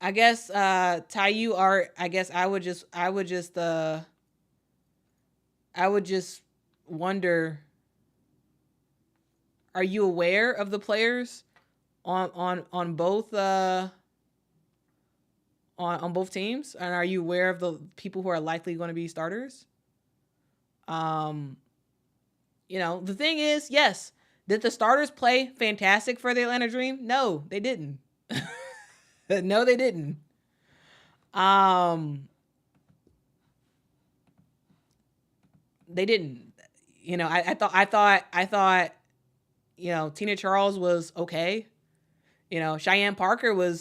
I guess Tayu Art, I guess I would just I would just wonder, are you aware of the players on both on both teams, and are you aware of the people who are likely going to be starters? Um, the thing is, yes, did the starters play fantastic for the Atlanta Dream? No, they didn't. No, they didn't. They didn't. I thought, Tina Charles was okay. Cheyenne Parker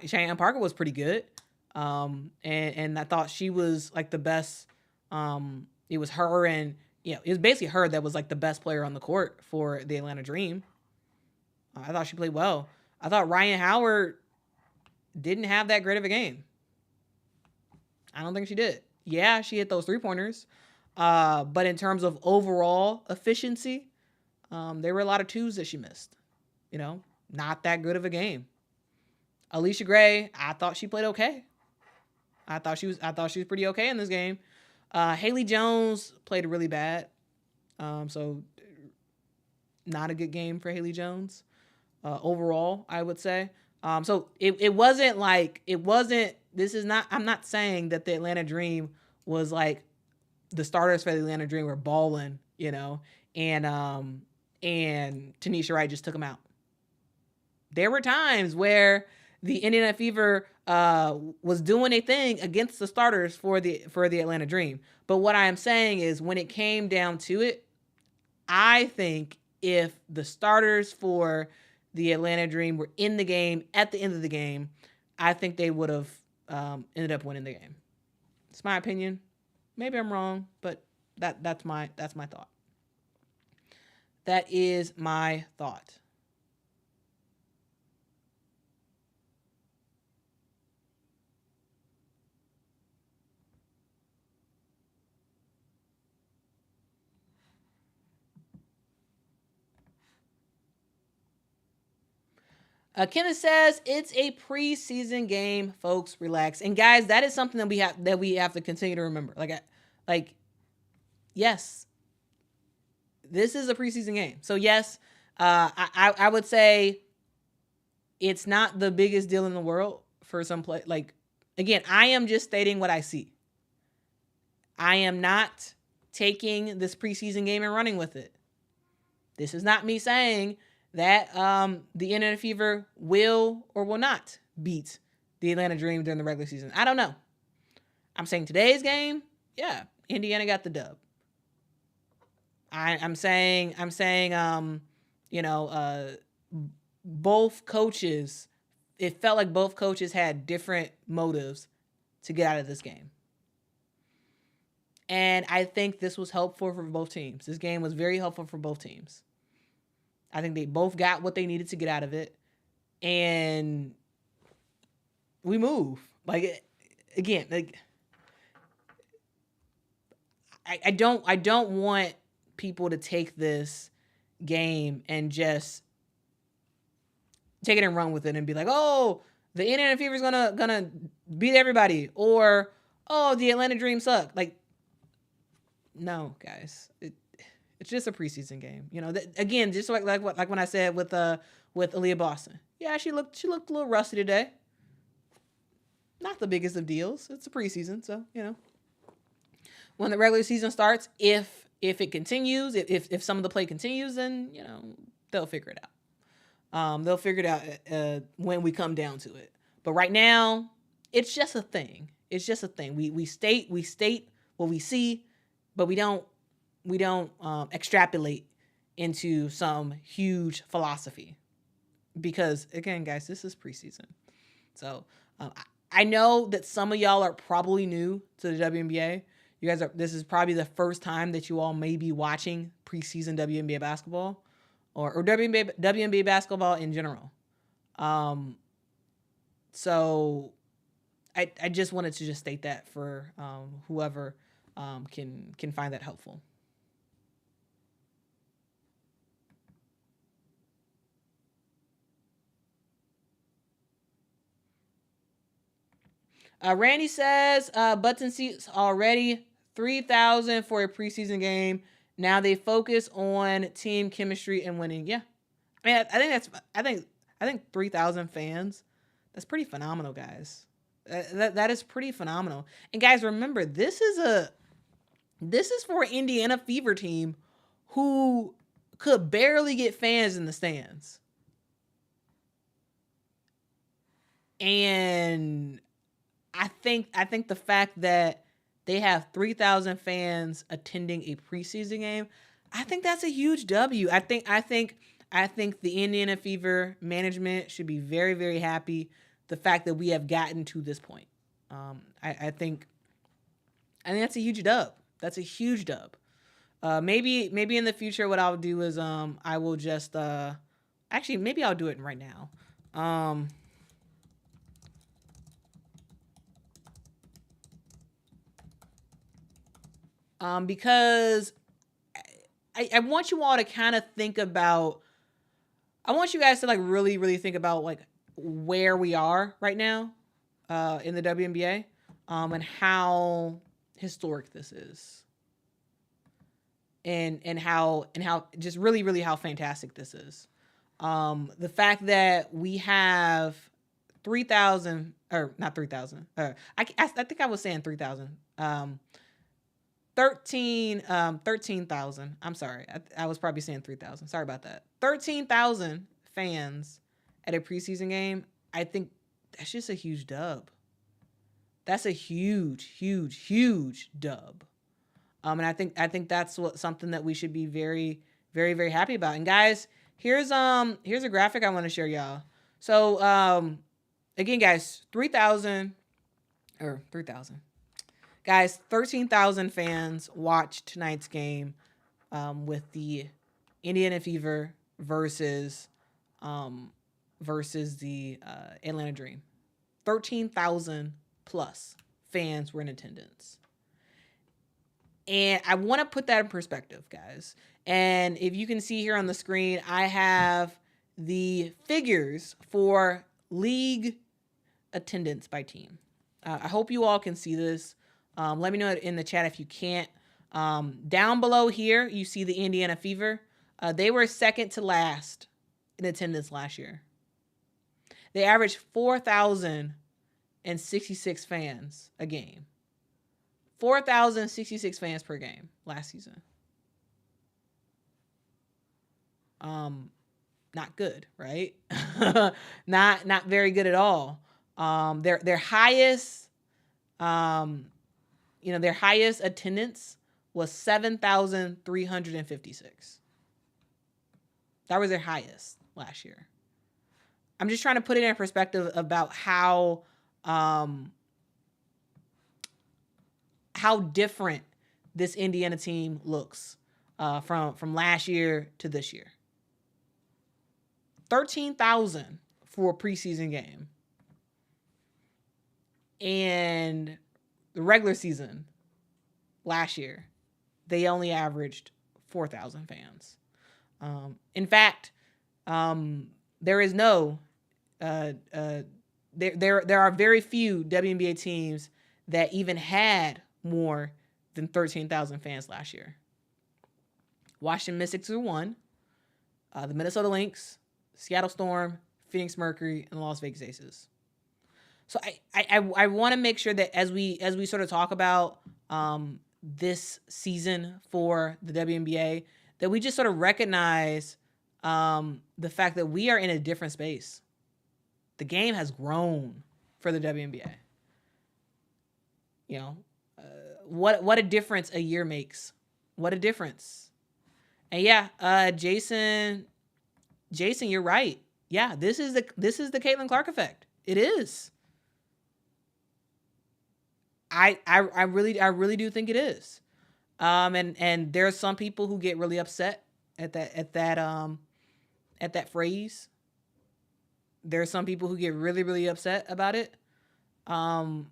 Cheyenne Parker was pretty good. And I thought she was like the best. It was her and, it was basically her that was like the best player on the court for the Atlanta Dream. I thought she played well. I thought Ryan Howard didn't have that great of a game. I don't think she did. Yeah, she hit those 3-pointers. But in terms of overall efficiency, there were a lot of 2s that she missed. Not that good of a game. Alicia Gray, I thought she played okay. I thought she was pretty okay in this game. Haley Jones played really bad. So not a good game for Haley Jones. Overall, I would say. So it wasn't, I'm not saying that the Atlanta Dream was like the starters for the Atlanta Dream were balling, and Tanisha Wright just took them out. There were times where the Indiana Fever was doing a thing against the starters for the Atlanta Dream. But what I am saying is, when it came down to it, I think if the starters for the Atlanta Dream were in the game at the end of the game, I think they would have ended up winning the game. It's my opinion. Maybe I'm wrong, but that's my thought. That is my thought. Kenneth says it's a preseason game, folks. Relax, and guys, that is something that we have to continue to remember. Yes, this is a preseason game. So yes, I would say it's not the biggest deal in the world for some play. Again, I am just stating what I see. I am not taking this preseason game and running with it. This is not me saying that the Indiana Fever will or will not beat the Atlanta Dream during the regular season. I don't know. I'm saying today's game, yeah, Indiana got the dub. I'm saying, both coaches, it felt like both coaches had different motives to get out of this game. And I think this was helpful for both teams. This game was very helpful for both teams. I think they both got what they needed to get out of it. And we move. I don't want people to take this game and just take it and run with it and be like, oh, the Indiana Fever is gonna beat everybody, or oh, the Atlanta Dream suck. No, guys, it's just a preseason game. Again, just like when I said with Aaliyah Boston. Yeah, she looked a little rusty today. Not the biggest of deals. It's a preseason, so when the regular season starts, if it continues, if some of the play continues, then they'll figure it out. They'll figure it out when we come down to it. But right now, it's just a thing. It's just a thing. We state what we see, but we don't extrapolate into some huge philosophy. Because again, guys, this is preseason. So I know that some of y'all are probably new to the WNBA. This is probably the first time that you all may be watching preseason WNBA basketball or WNBA basketball in general. So I just wanted to just state that for whoever can find that helpful. Randy says button seats already 3,000 for a preseason game. Now they focus on team chemistry and winning. Yeah. I mean, I think 3,000 fans, that's pretty phenomenal, guys. That is pretty phenomenal. And guys, remember, this is for an Indiana Fever team who could barely get fans in the stands. And I think the fact that they have 3,000 fans attending a preseason game, I think that's a huge W. I think the Indiana Fever management should be very, very happy the fact that we have gotten to this point. I think that's a huge dub. That's a huge dub. Maybe in the future, what I'll do is I will just actually maybe I'll do it right now. Because I want you all to kind of think about. I want you guys to like really, really think about like where we are right now in the WNBA and how historic this is. And how just really, really how fantastic this is. The fact that we have 3,000 or not 3,000. I think I was saying 3,000. 13,000. I'm sorry. I was probably saying 3,000. Sorry about that. 13,000 fans at a preseason game. I think that's just a huge dub. That's a huge, huge, huge dub. And I think that's something that we should be very, very, very happy about. And guys, here's a graphic I want to share y'all. So again, guys, 3,000. Guys, 13,000 fans watched tonight's game with the Indiana Fever versus the Atlanta Dream. 13,000 plus fans were in attendance. And I want to put that in perspective, guys. And if you can see here on the screen, I have the figures for league attendance by team. I hope you all can see this. Let me know in the chat if you can't. Down below here, you see the Indiana Fever. They were second to last in attendance last year. They averaged 4,066 fans a game. 4,066 fans per game last season. Not good, right? not very good at all. Their highest their highest attendance was 7,356. That was their highest last year. I'm just trying to put it in perspective about how different this Indiana team looks from last year to this year. 13,000 for a preseason game. And the regular season last year, they only averaged 4,000 fans. In fact, there is no there are very few WNBA teams that even had more than 13,000 fans last year. Washington Mystics are one, the Minnesota Lynx, Seattle Storm, Phoenix Mercury, and Las Vegas Aces. So I want to make sure that as we sort of talk about this season for the WNBA, that we just sort of recognize the fact that we are in a different space. The game has grown for the WNBA. You know, what a difference a year makes. What a difference. And yeah, Jason, you're right. Yeah, this is the Caitlyn Clark effect. It is. I really do think it is. And there are some people who get really upset at that phrase. There are some people who get really, really upset about it. I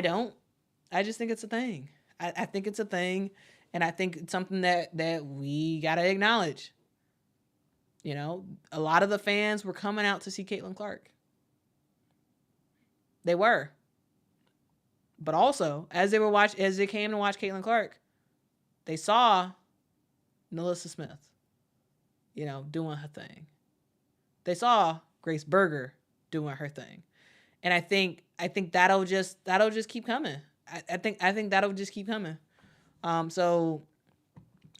don't. I just think it's a thing. I think it's a thing, and I think it's something that we gotta acknowledge. You know, a lot of the fans were coming out to see Caitlyn Clark. They were. But also, as they came to watch Caitlyn Clark, they saw Nelissa Smith, doing her thing. They saw Grace Berger doing her thing. And I think that'll just keep coming. I think that'll just keep coming. So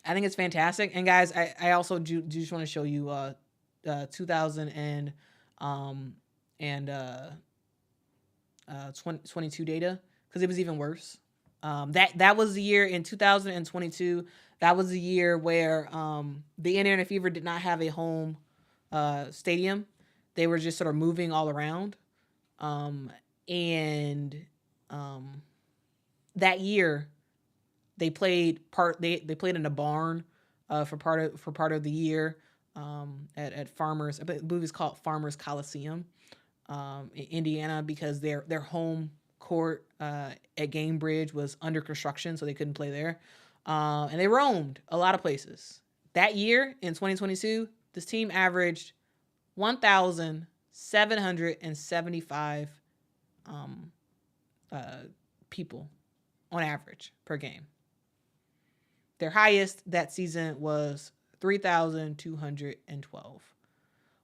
I think it's fantastic. And guys, I also do just want to show you 2022 data, because it was even worse. That was the year in 2022. That was the year where the Indiana Fever did not have a home stadium. They were just sort of moving all around. That year they played in a barn for part of the year at Farmers. I believe it's called Farmers Coliseum in Indiana, because their home court at Gamebridge was under construction, so they couldn't play there. And they roamed a lot of places. That year in 2022, this team averaged 1,775 people on average per game. Their highest that season was 3,212.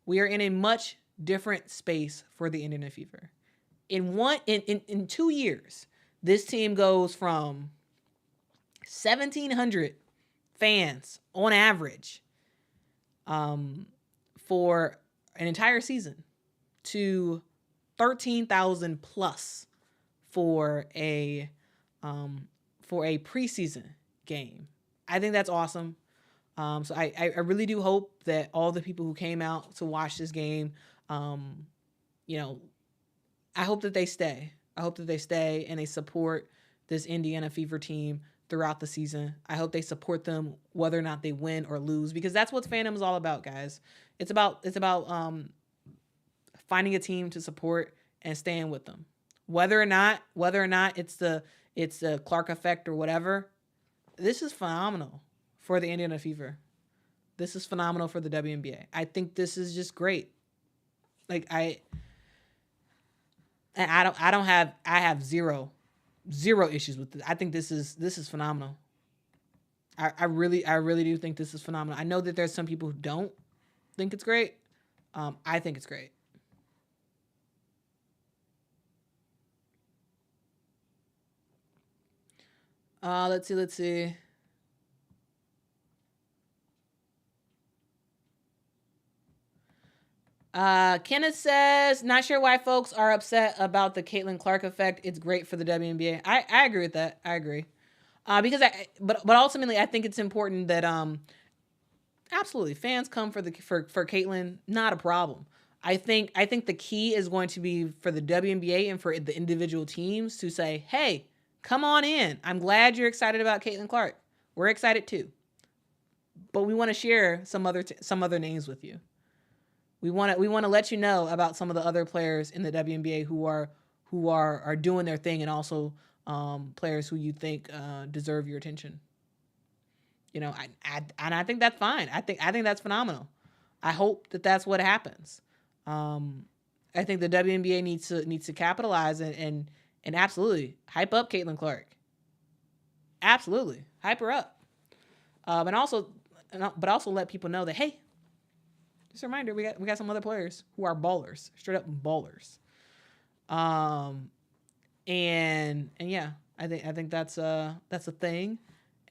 We are in a much different space for the Indiana Fever. In 2 years, this team goes from 1,700 fans on average for an entire season to 13,000 plus for a preseason game. I think that's awesome. So I really do hope that all the people who came out to watch this game, I hope that they stay. I hope that they stay and they support this Indiana Fever team throughout the season. I hope they support them whether or not they win or lose, because that's what fandom is all about, guys. It's about finding a team to support and staying with them. Whether or not it's the Clark effect or whatever, this is phenomenal for the Indiana Fever. This is phenomenal for the WNBA. I think this is just great. Like I have zero issues with this. I think this is phenomenal. I really do think this is phenomenal. I know that there's some people who don't think it's great. I think it's great. Let's see. Kenneth says, not sure why folks are upset about the Caitlyn Clark effect. It's great for the WNBA. I agree with that. I agree. But ultimately I think it's important that absolutely fans come for Caitlyn, not a problem. I think the key is going to be for the WNBA and for the individual teams to say, hey, come on in. I'm glad you're excited about Caitlyn Clark. We're excited too. But we want to share some other names with you. We want to let you know about some of the other players in the WNBA who are doing their thing, and also players who you think deserve your attention. I think that's fine. I think that's phenomenal. I hope that that's what happens. I think the WNBA needs to capitalize and absolutely hype up Caitlyn Clark. Absolutely hype her up, but also let people know that, hey, just a reminder, we got some other players who are ballers, straight up ballers. And yeah, I think that's a thing,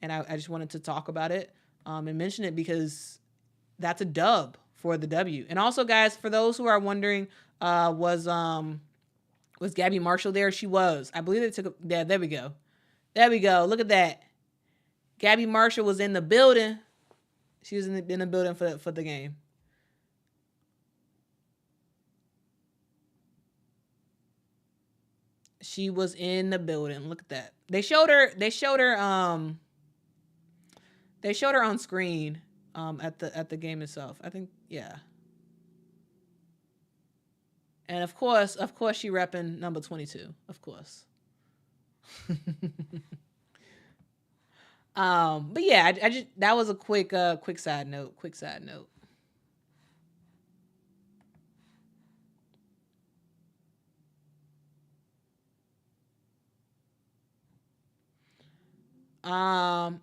and I just wanted to talk about it and mention it because that's a dub for the W. And also, guys, for those who are wondering, was Gabby Marshall there? She was. I believe they took. Yeah, there we go. Look at that. Gabby Marshall was in the building. She was in the building for the game. She was in the building. Look at that. They showed her on screen at the game itself. I think, yeah. And of course she repping number 22, of course. But yeah, I just, that was a quick side note. Um,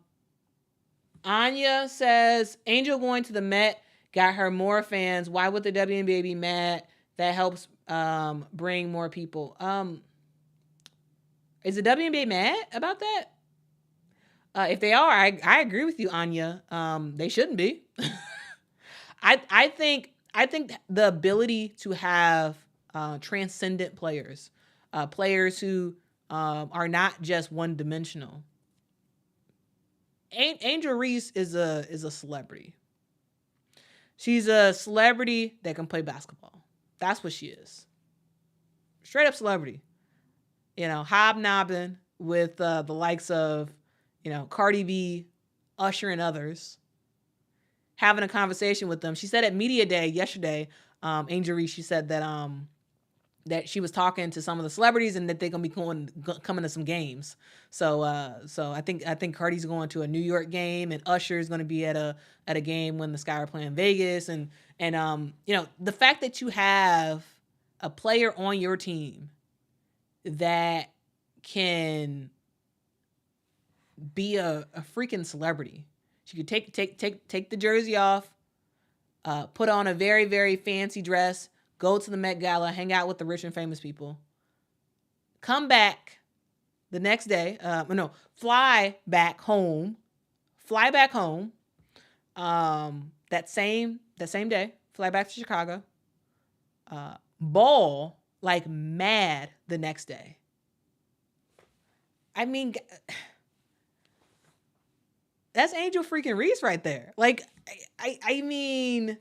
Anya says Angel going to the Met got her more fans. Why would the WNBA be mad? That helps bring more people. Is the WNBA mad about that? If they are, I agree with you, Anya. They shouldn't be. I think the ability to have transcendent players, players who are not just one dimensional. Angel Reese is a celebrity. She's a celebrity that can play basketball. That's what she is. Straight up celebrity. Hobnobbing with the likes of, Cardi B, Usher, and others. Having a conversation with them. She said at Media Day yesterday, Angel Reese, she said that she was talking to some of the celebrities and that they're gonna be coming to some games. So I think Cardi's going to a New York game and Usher's gonna be at a game when the Sky are playing Vegas. And the fact that you have a player on your team that can be a freaking celebrity. She could take the jersey off, put on a very, very fancy dress, go to the Met Gala, hang out with the rich and famous people, come back the next day, fly back home, that same day, fly back to Chicago, ball like mad the next day. I mean, that's Angel freaking Reese right there. Like, I mean,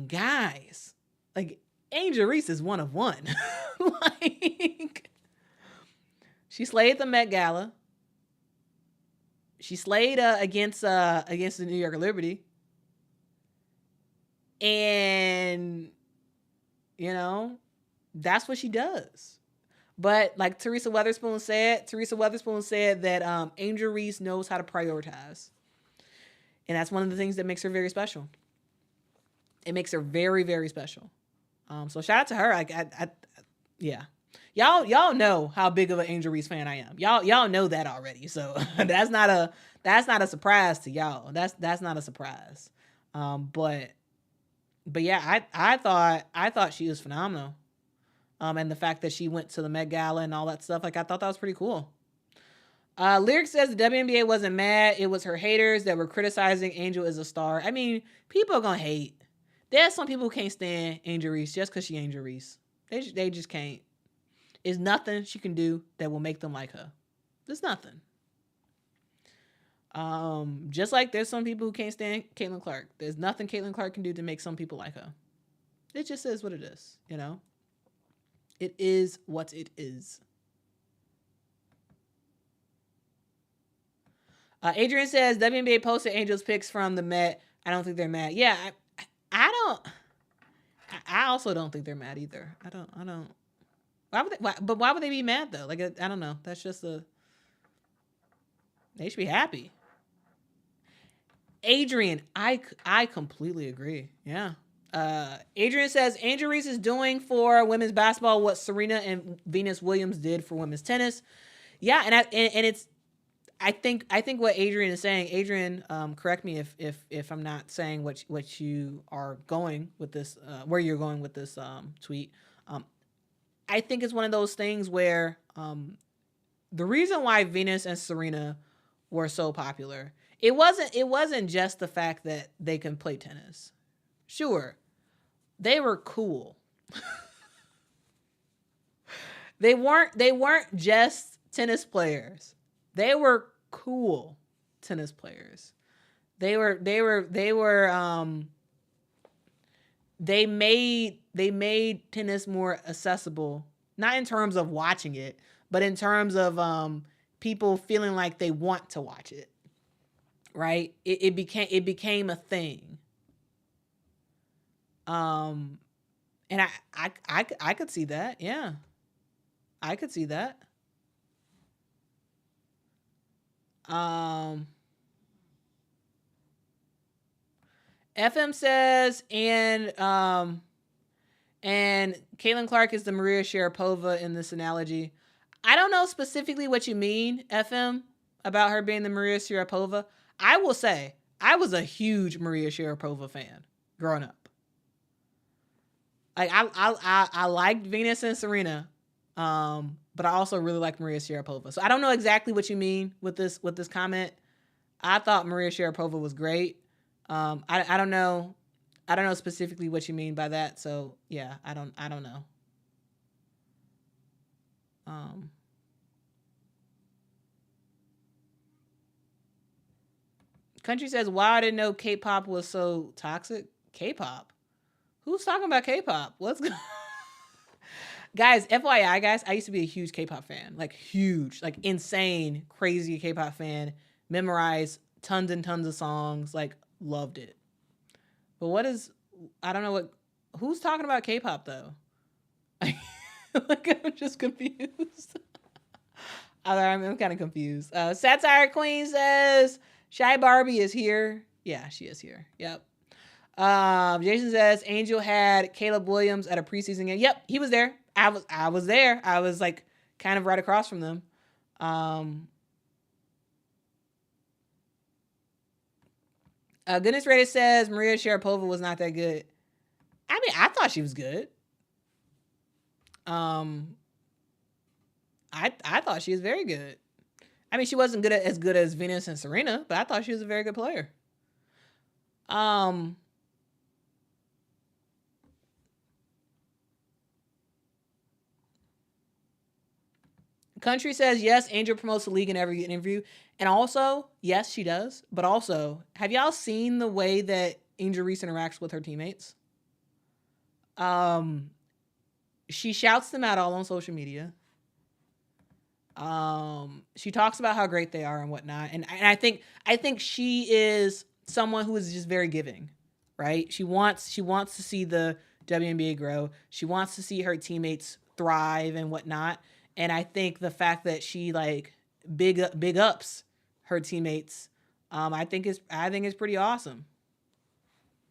guys, like, Angel Reese is one of one. Like, she slayed the Met Gala. She slayed against the New York Liberty. And, that's what she does. But like Teresa Weatherspoon said that Angel Reese knows how to prioritize. And that's one of the things that makes her very special. It makes her very, very special. So shout out to her. Yeah. Y'all know how big of an Angel Reese fan I am. Y'all know that already. So that's not a surprise to y'all. That's not a surprise. But yeah, I thought she was phenomenal. And the fact that she went to the Met Gala and all that stuff, like, I thought that was pretty cool. Lyric says the WNBA wasn't mad. It was her haters that were criticizing Angel as a star. I mean, people are going to hate. There's some people who can't stand Angel Reese just because she Angel Reese. They just can't. There's nothing she can do that will make them like her. There's nothing. Just like there's some people who can't stand Caitlyn Clark. There's nothing Caitlyn Clark can do to make some people like her. It just is what it is, It is what it is. Adrian says WNBA posted Angels pics from the Met. I don't think they're mad. Yeah, I also don't think they're mad either. I don't. Why would they be mad though? Like, I don't know. That's just they should be happy. Adrian, I completely agree. Yeah. Adrian says Angel Reese is doing for women's basketball what Serena and Venus Williams did for women's tennis. Yeah, and it's I think what Adrian is saying. Adrian, correct me if I'm not saying what you are going with this, where you're going with this tweet. I think it's one of those things where the reason why Venus and Serena were so popular, it wasn't just the fact that they can play tennis. Sure, they were cool. They weren't just tennis players. They were cool tennis players. They made tennis more accessible, not in terms of watching it, but in terms of people feeling like they want to watch it. Right? It became a thing. And I could see that. Yeah. I could see that. FM says, and Caitlyn Clark is the Maria Sharapova in this analogy. I don't know specifically what you mean, FM, about her being the Maria Sharapova. I will say I was a huge Maria Sharapova fan growing up. Like I liked Venus and Serena, but I also really like Maria Sharapova. So I don't know exactly what you mean with this comment. I thought Maria Sharapova was great. I don't know. I don't know specifically what you mean by that. So yeah, I don't know. Country says, wow, I didn't know K-pop was so toxic. K-pop? Who's talking about K-pop? What's going Guys, FYI, guys, I used to be a huge K-pop fan. Like, huge. Like, insane, crazy K-pop fan. Memorized tons and tons of songs. Like, loved it. But what is... I don't know what... Who's talking about K-pop, though? Like, I'm just confused. I'm kind of confused. Satire Queen says... Shy Barbie is here. Yeah, she is here. Yep. Jason says Angel had Caleb Williams at a preseason game. Yep, he was there. I was there. I was like kind of right across from them. Goodness Reddit says Maria Sharapova was not that good. I mean, I thought she was good. I thought she was very good. I mean, she wasn't as good as Venus and Serena, but I thought she was a very good player. Country says, yes, Angel promotes the league in every interview. And also, yes, she does. But also, have y'all seen the way that Angel Reese interacts with her teammates? She shouts them out all on social media. She talks about how great they are and whatnot. And I think she is someone who is just very giving, right? She wants to see the WNBA grow. She wants to see her teammates thrive and whatnot. And I think the fact that she like big ups her teammates, I think is pretty awesome.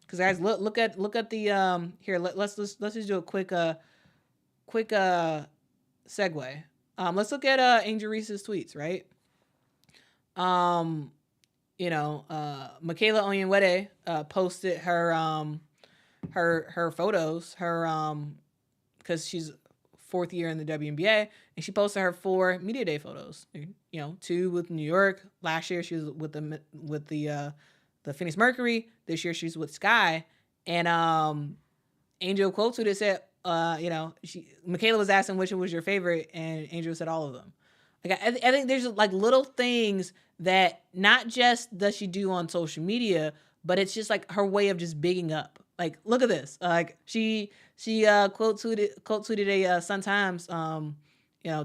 Because guys, look at the here. Let's just do a quick segue. Let's look at Angel Reese's tweets, right? Michaela Onyenwere posted her photos, because she's fourth year in the WNBA, and she posted her 4 media day photos. 2 with New York. Last year she was with the Phoenix Mercury. This year she's with Sky. And Angel quote tweeted said, Michaela was asking which one was your favorite, and Angel said all of them. Like I think there's like little things that not just does she do on social media, but it's just like her way of just bigging up. Like, look at this. Like she quote tweeted a Sun-Times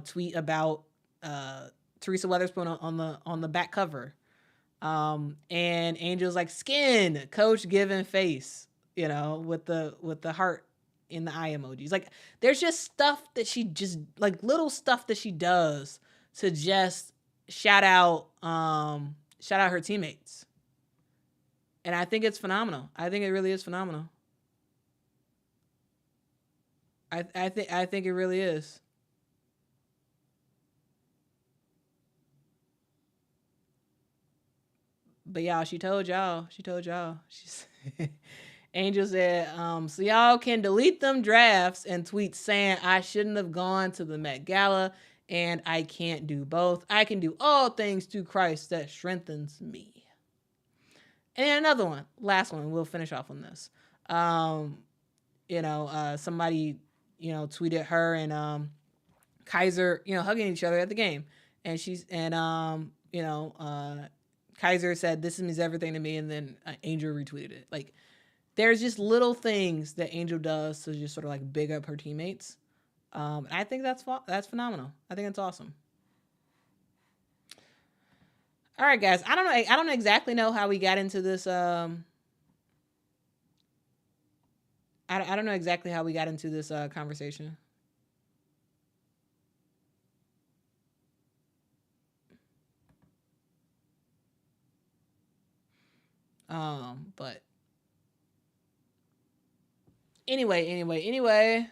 tweet about Teresa Weatherspoon on the back cover. And Angel's like, skin, coach giving face, with the heart in the eye emojis. Like, there's just stuff that she just, like, little stuff that she does to just shout out her teammates. And I think it's phenomenal. I think it really is phenomenal. I think it really is. But y'all, she told y'all. She's Angel said, so y'all can delete them drafts and tweets saying I shouldn't have gone to the Met Gala and I can't do both. I can do all things through Christ that strengthens me. And another one, last one, we'll finish off on this. Somebody, tweeted her and Kaiser, hugging each other at the game. And Kaiser said, this means everything to me. And then Angel retweeted it. Like, there's just little things that Angel does to just sort of like big up her teammates. And I think that's phenomenal. I think it's awesome. All right, guys. I don't exactly know how we got into this. I don't know exactly how we got into this conversation. But anyway.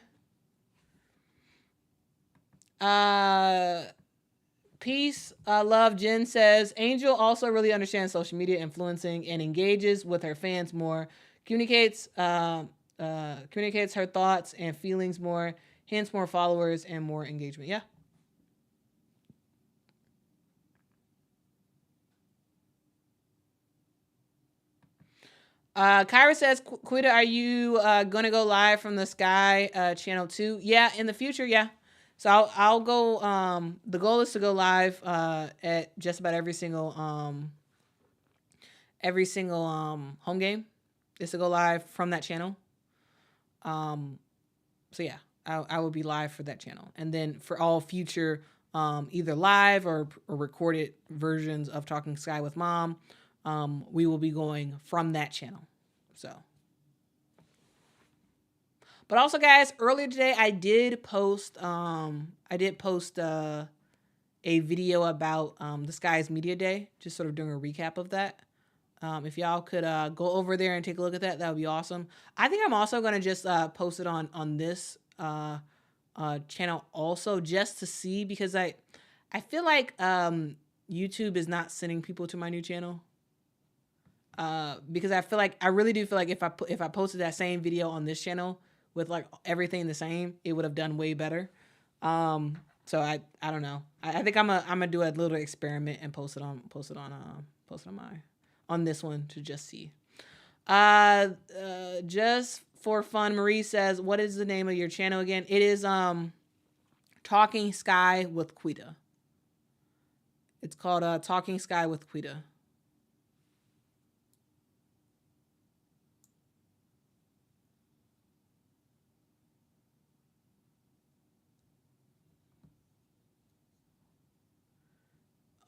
Peace, love. Jen says Angel also really understands social media influencing and engages with her fans more. Communicates her thoughts and feelings more. Hence, more followers and more engagement. Yeah. Kyra says, Quita, are you gonna go live from the Sky channel too? Yeah, in the future, yeah. So I'll go. The goal is to go live at just about every single home game. Is to go live from that channel. So yeah, I will be live for that channel, and then for all future either live or recorded versions of Talking Sky with Mom, we will be going from that channel. So, but also, guys, earlier today I did post a video about the Sky's Media Day, just sort of doing a recap of that. If y'all could go over there and take a look at that, that would be awesome. I think I'm also going to just post it on this channel also, just to see, because I feel like YouTube is not sending people to my new channel. Because I really do feel like if I posted that same video on this channel with like everything the same, it would have done way better. So I don't know. I think I'm gonna do a little experiment and post it on this one to just see. Just for fun, Marie says, what is the name of your channel again? It is Talking Sky with Quita. It's called Talking Sky with Quita.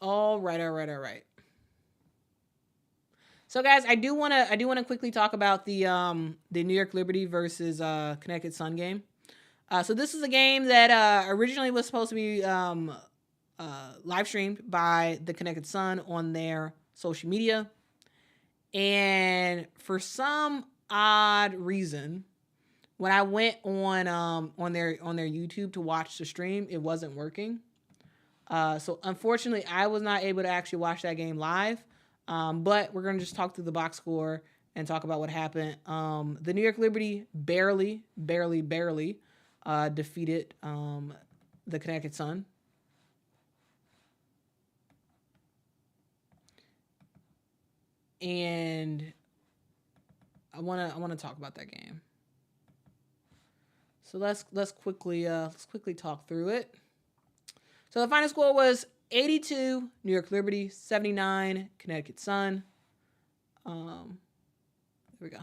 All right. So guys, I do want to quickly talk about the New York Liberty versus Connecticut Sun game. So this is a game that originally was supposed to be live streamed by the Connecticut Sun on their social media, and for some odd reason, when I went on their YouTube to watch the stream, it wasn't working. So unfortunately, I was not able to actually watch that game live. But we're going to just talk through the box score and talk about what happened. The New York Liberty barely defeated the Connecticut Sun. And I want to talk about that game. So let's quickly talk through it. So the final score was 82 New York Liberty, 79 Connecticut Sun. Here we go.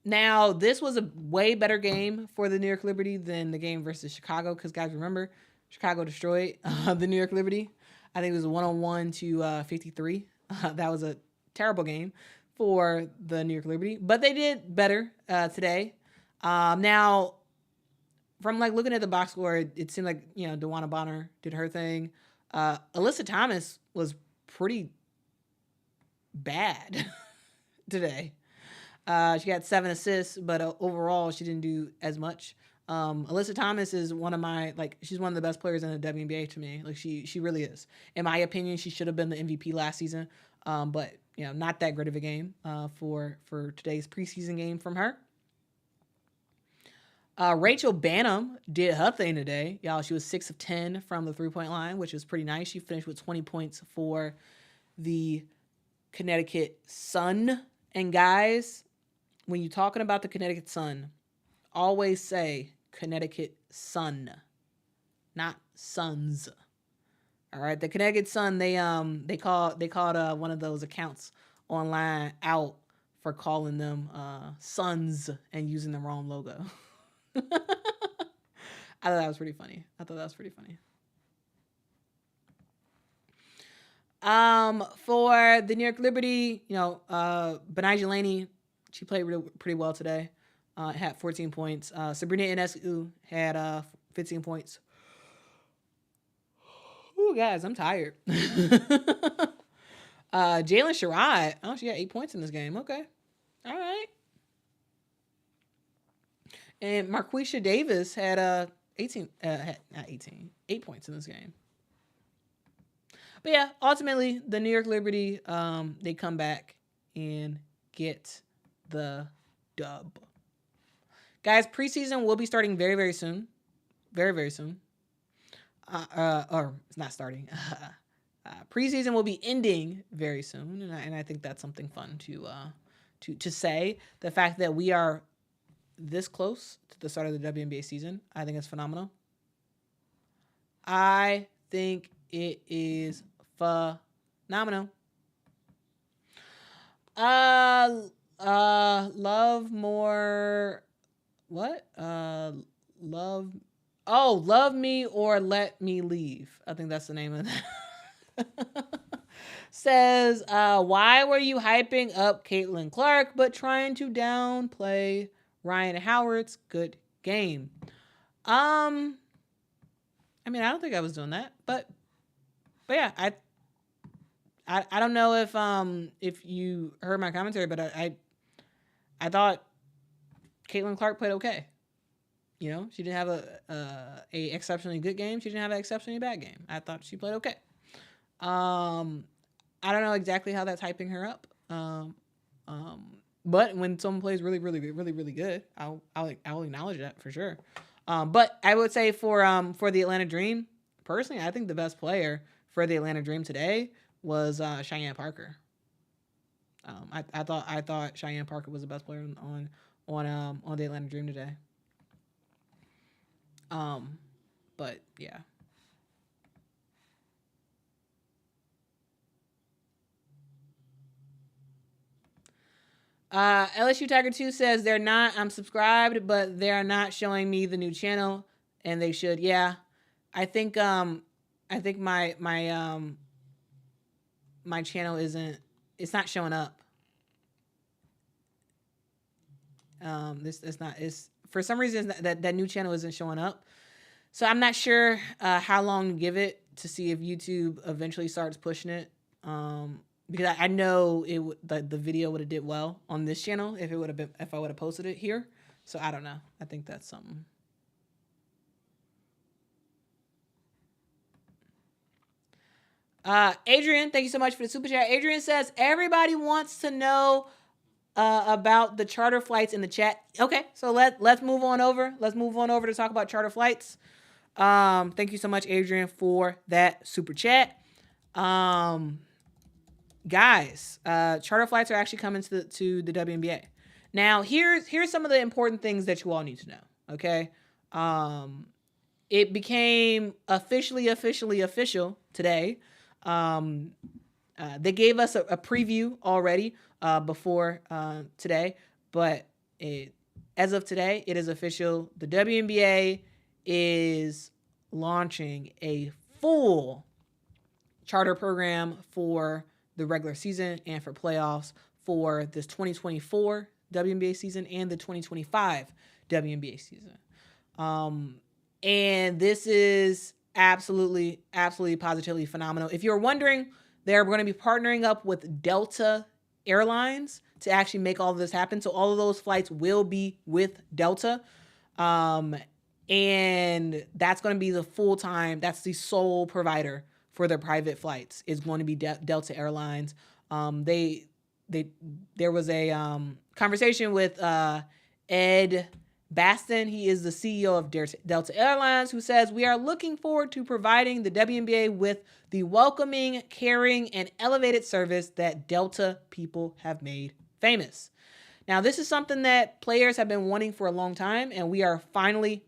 Now this was a way better game for the New York Liberty than the game versus Chicago, because guys, remember, Chicago destroyed the New York Liberty. I think it was 101 to 53. That was a terrible game for the New York Liberty, but they did better today. Now, from like looking at the box score, it seemed like, you know, DeWanna Bonner did her thing. Alyssa Thomas was pretty bad today. She got 7 assists, but overall she didn't do as much. Alyssa Thomas is she's one of the best players in the WNBA to me. Like she really is. In my opinion, she should have been the MVP last season. But you know, not that great of a game for today's preseason game from her. Rachel Banham did her thing today. Y'all, she was 6 of 10 from the 3-point line, which was pretty nice. She finished with 20 points for the Connecticut Sun. And guys, when you're talking about the Connecticut Sun, always say Connecticut Sun, not Suns. All right, the Connecticut Sun, they called one of those accounts online out for calling them Suns and using the wrong logo. I thought that was pretty funny. For the New York Liberty, you know, Benai Laney, she played pretty well today. Had 14 points. Sabrina Ionescu had 15 points. Ooh, guys, I'm tired. Jalen Sherrod. Oh, she had 8 points in this game. Okay. All right. And Marquisha Davis had 18, not 18, 8 points in this game. But yeah, ultimately, the New York Liberty, they come back and get the dub. Guys, preseason will be starting very, very soon. Very, very soon. Or it's not starting. Preseason will be ending very soon, and I think that's something fun to say. The fact that we are this close to the start of the WNBA season, I think it's phenomenal. I think it is phenomenal. Love more. What? Love Me or Let Me Leave. I think that's the name of that. Says, why were you hyping up Caitlyn Clark but trying to downplay Ryan Howard's good game? I mean, I don't think I was doing that, but yeah, I don't know if you heard my commentary, but I thought Caitlyn Clark played okay. You know, she didn't have a exceptionally good game. She didn't have an exceptionally bad game. I thought she played okay. I don't know exactly how that's hyping her up. But when someone plays really, really, really, really good, I'll acknowledge that for sure. But I would say for the Atlanta Dream, personally, I think the best player for the Atlanta Dream today was Cheyenne Parker. I thought Cheyenne Parker was the best player on the Atlanta Dream today. But yeah. LSU Tiger 2 says they're not. I'm subscribed, but they are not showing me the new channel, and they should. Yeah, I think my channel isn't. It's not showing up. It's for some reason that new channel isn't showing up. So I'm not sure how long to give it to see if YouTube eventually starts pushing it. Because I know the video would have did well on this channel if I would have posted it here. So I don't know. I think that's something. Adrian, thank you so much for the super chat. Adrian says everybody wants to know about the charter flights in the chat. Okay, so let's move on over. Let's move on over to talk about charter flights. Thank you so much, Adrian, for that super chat. Guys, charter flights are actually coming to the WNBA. Now, here's some of the important things that you all need to know. Okay, it became officially official today. They gave us a preview already before today, but as of today, it is official. The WNBA is launching a full charter program for the regular season and for playoffs for this 2024 WNBA season and the 2025 WNBA season. And this is absolutely, positively phenomenal. If you're wondering, they're going to be partnering up with Delta Airlines to actually make all of this happen. So all of those flights will be with Delta. And that's going to be the full-time, that's the sole provider for their private flights is going to be Delta Airlines. There was a conversation with Ed Boston. He is the CEO of Delta Airlines, who says, we are looking forward to providing the WNBA with the welcoming, caring, and elevated service that Delta people have made famous. Now, this is something that players have been wanting for a long time, and we are finally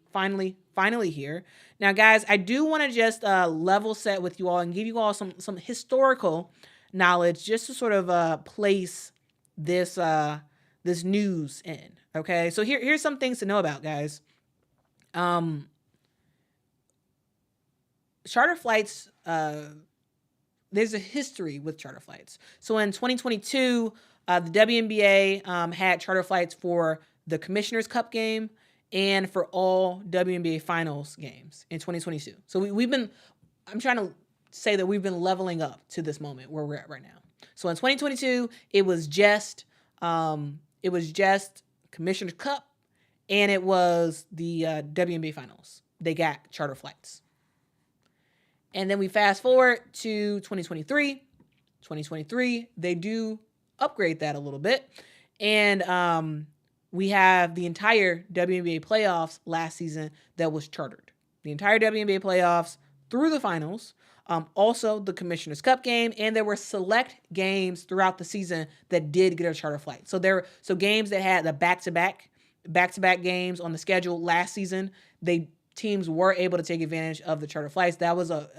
here. Now, guys, I do want to just level set with you all and give you all some historical knowledge just to sort of place this news in. Okay, so here's some things to know about, guys. Charter flights, there's a history with charter flights. So in 2022, the WNBA had charter flights for the Commissioner's Cup game and for all WNBA finals games in 2022. So we've been, I'm trying to say that we've been leveling up to this moment where we're at right now. So in 2022, it was just Commissioner's Cup, and it was the WNBA Finals. They got charter flights. And then we fast forward to 2023. 2023, they do upgrade that a little bit. And we have the entire WNBA playoffs last season that was chartered. The entire WNBA playoffs through the finals. Also the Commissioner's Cup game, and there were select games throughout the season that did get a charter flight. So games that had the back-to-back games on the schedule last season, teams were able to take advantage of the charter flights. That was a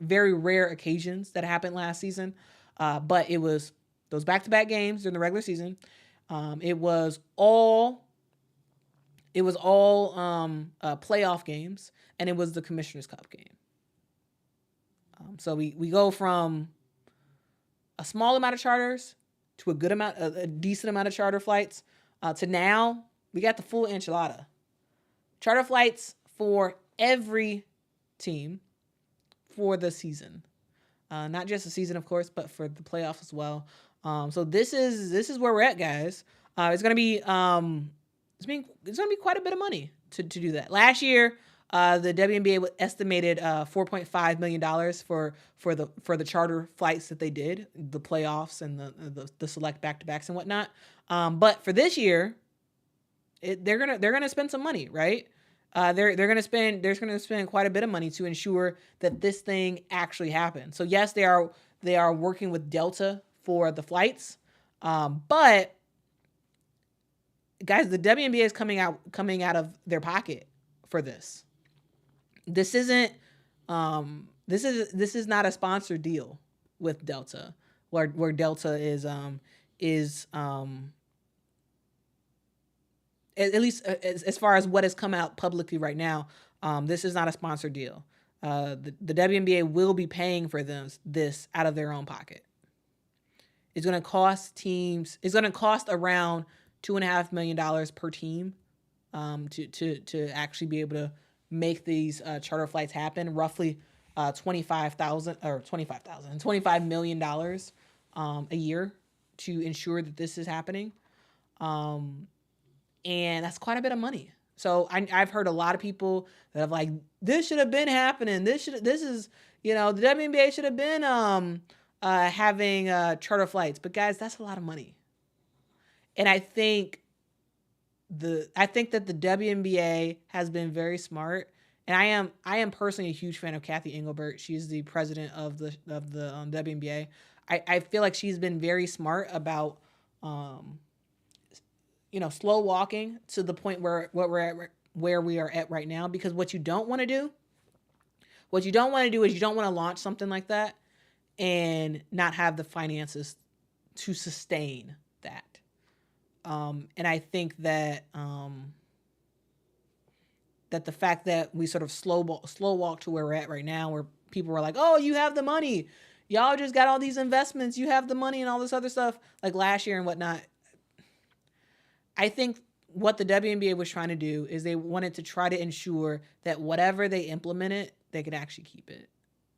very rare occasions that happened last season, but it was those back-to-back games during the regular season. It was all playoff games, and it was the Commissioner's Cup game. So we go from a small amount of charters to a decent amount of charter flights, to now we got the full enchilada. Charter flights for every team for the season. Not just the season, of course, but for the playoffs as well. So this is where we're at, guys. It's gonna be quite a bit of money to do that. Last year, the WNBA estimated $4.5 million for the charter flights that they did, the playoffs and the select back-to-backs and whatnot. But for this year, they're gonna spend some money, right? They're gonna spend quite a bit of money to ensure that this thing actually happens. So yes, they are working with Delta for the flights, but guys, the WNBA is coming out of their pocket for this. This isn't this is not a sponsored deal with Delta, where Delta is at least as far as what has come out publicly right now. This is not a sponsored deal. The WNBA will be paying for this out of their own pocket. It's going to cost teams. It's going to cost around $2.5 million per team to actually be able to make these charter flights happen. Roughly $25 million a year to ensure that this is happening. And that's quite a bit of money. So I've heard a lot of people that have like, this should have been happening. The WNBA should have been having charter flights. But guys, that's a lot of money. And I think that the WNBA has been very smart, and I am personally a huge fan of Kathy Engelbert. She's the president of the WNBA. I feel like she's been very smart about slow walking to the point where we are at right now. Because what you don't want to do is you don't want to launch something like that and not have the finances to sustain that. And I think that that the fact that we sort of slow walk to where we're at right now, where people are like, oh, you have the money, y'all just got all these investments, you have the money and all this other stuff, like last year and whatnot. I think what the WNBA was trying to do is they wanted to try to ensure that whatever they implemented, they could actually keep it.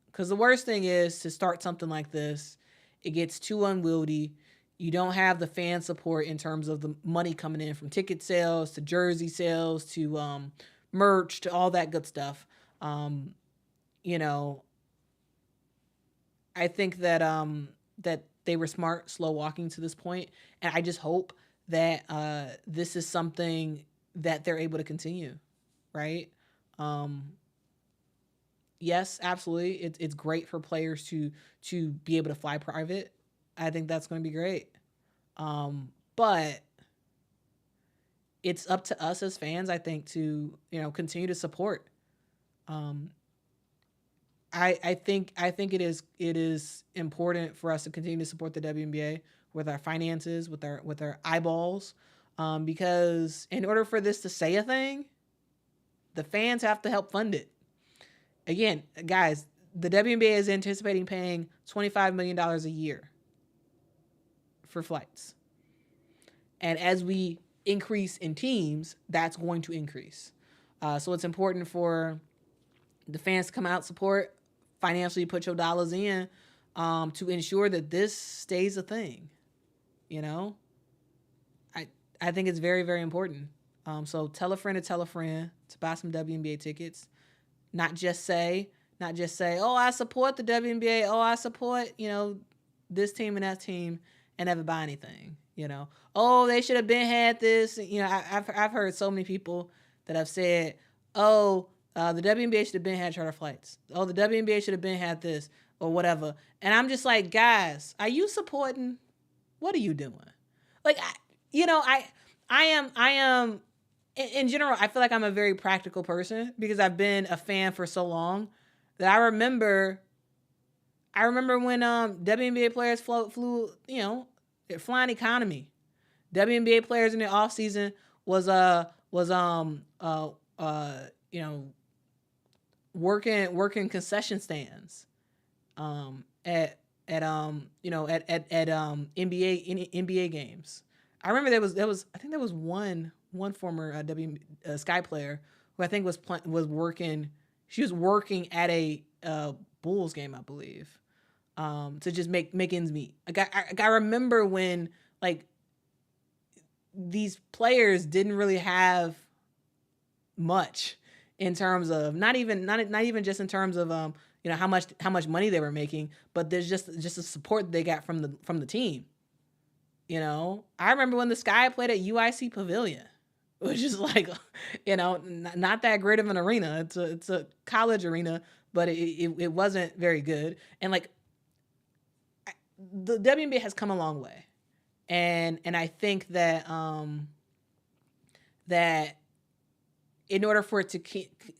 Because the worst thing is to start something like this, it gets too unwieldy. You don't have the fan support in terms of the money coming in from ticket sales to jersey sales to merch to all that good stuff. I think that that they were smart, slow walking to this point, and I just hope that this is something that they're able to continue, right? Yes, absolutely. It's great for players to be able to fly private. I think that's going to be great. But it's up to us as fans, I think, to, continue to support. I think it is important for us to continue to support the WNBA with our finances, with our eyeballs, because in order for this to say a thing, the fans have to help fund it. Again, guys, the WNBA is anticipating paying $25 million a year for flights. And as we increase in teams, that's going to increase. So it's important for the fans to come out, support, financially put your dollars in, to ensure that this stays a thing. You know, I think it's very, very important. So tell a friend to buy some WNBA tickets. Not just say, oh, I support the WNBA. Oh, I support, this team and that team, and never buy anything. Oh, they should have been had this. I've heard so many people that have said, oh, the WNBA should have been had charter flights. Oh, the WNBA should have been had this or whatever. And I'm just like, guys, are you supporting? What are you doing? Like, I am. In general, I feel like I'm a very practical person because I've been a fan for so long that I remember when WNBA players flew, flying economy. WNBA players in the off season was working concession stands at NBA games. I remember there was one former Sky player who I think was working. She was working at a Bulls game, I believe, to just make ends meet. I remember when these players didn't really have much in terms of not even just in terms of how much money they were making, but there's just the support they got from the team. I remember when the Sky played at UIC Pavilion, which is not that great of an arena. It's a college arena, but it wasn't very good. And the WNBA has come a long way, and I think that that in order for it to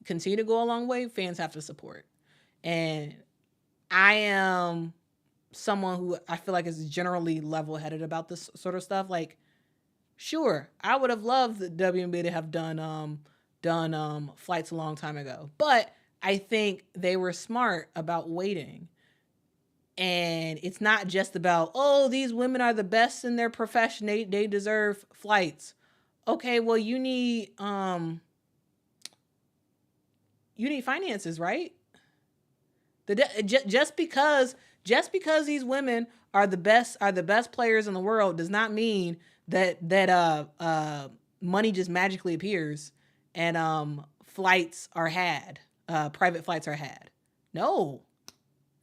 continue to go a long way, fans have to support. And I am someone who I feel like is generally level-headed about this sort of stuff. Sure, I would have loved the WNBA to have done flights a long time ago, but I think they were smart about waiting. And it's not just about, oh, these women are the best in their profession, they deserve flights. Okay, well, you need finances, right? Just because these women are the best players in the world does not mean that money just magically appears and flights are had, private flights are had. No,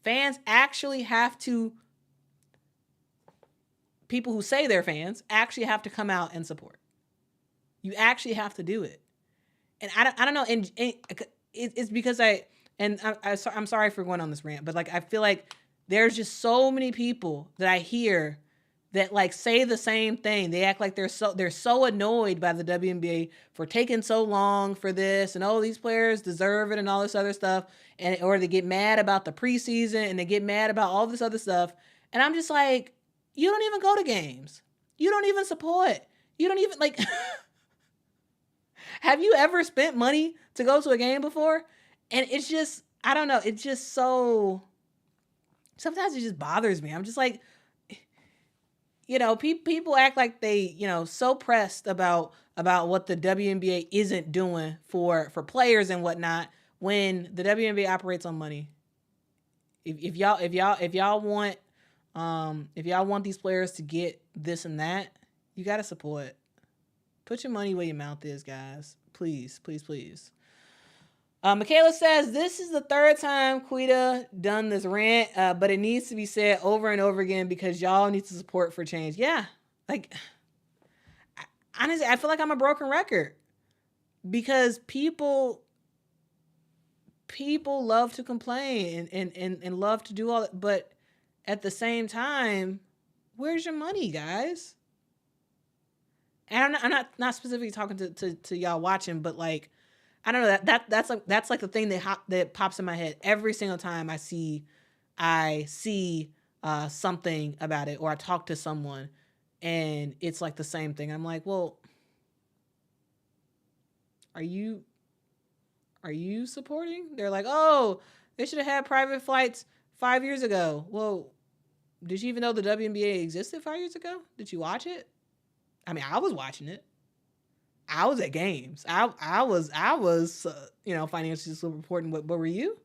fans actually have to. People who say they're fans actually have to come out and support. You actually have to do it, and I don't know, and it's because I'm sorry for going on this rant, but I feel like there's just so many people that I hear that say the same thing. They act like they're so annoyed by the WNBA for taking so long for this, and these players deserve it and all this other stuff, or they get mad about the preseason and they get mad about all this other stuff. And I'm just like, you don't even go to games. You don't even support. You don't even have you ever spent money to go to a game before? And it's just, I don't know. It's just so, sometimes it just bothers me. I'm just like, people act like they, so pressed about what the WNBA isn't doing for players and whatnot when the WNBA operates on money. If y'all want these players to get this and that, you got to support. Put your money where your mouth is, guys. Please, please, please. Michaela says, this is the third time Quita done this rant, but it needs to be said over and over again because y'all need to support for change. Yeah. Honestly, I feel like I'm a broken record because people love to complain and love to do all that, but at the same time, where's your money, guys? And I'm not specifically talking to y'all watching, but I don't know, that's the thing that pops in my head every single time I see something about it or I talk to someone and it's the same thing. I'm like, well, are you supporting? They're like, oh, they should have had private flights 5 years ago. Well, did you even know the WNBA existed 5 years ago? Did you watch it? I mean, I was watching it. I was at games. I was financially reporting. What were you?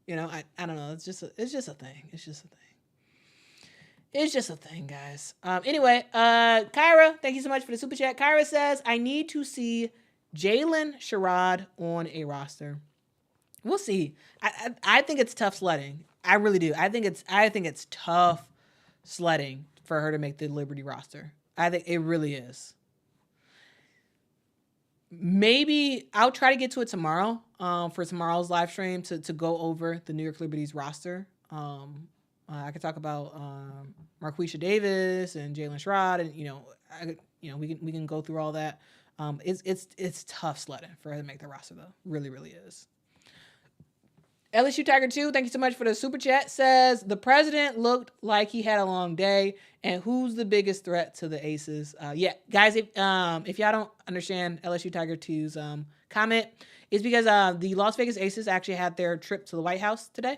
You know, I don't know. It's just a thing. It's just a thing. It's just a thing, guys. Anyway, Kyra, thank you so much for the super chat. Kyra says, I need to see Jalen Sherrod on a roster. We'll see. I think it's tough sledding. I really do. I think it's tough sledding for her to make the Liberty roster. I think it really is. Maybe I'll try to get to it tomorrow for tomorrow's live stream to go over the New York Liberty's roster. I could talk about Marquisha Davis and Jalen Sherrod, and we can go through all that. It's tough sledding for her to make the roster though. Really, really is. LSU Tiger 2, thank you so much for the super chat. Says the president looked like he had a long day, and who's the biggest threat to the Aces? Yeah, guys, if y'all don't understand LSU Tiger 2's comment, it's because the Las Vegas Aces actually had their trip to the White House today.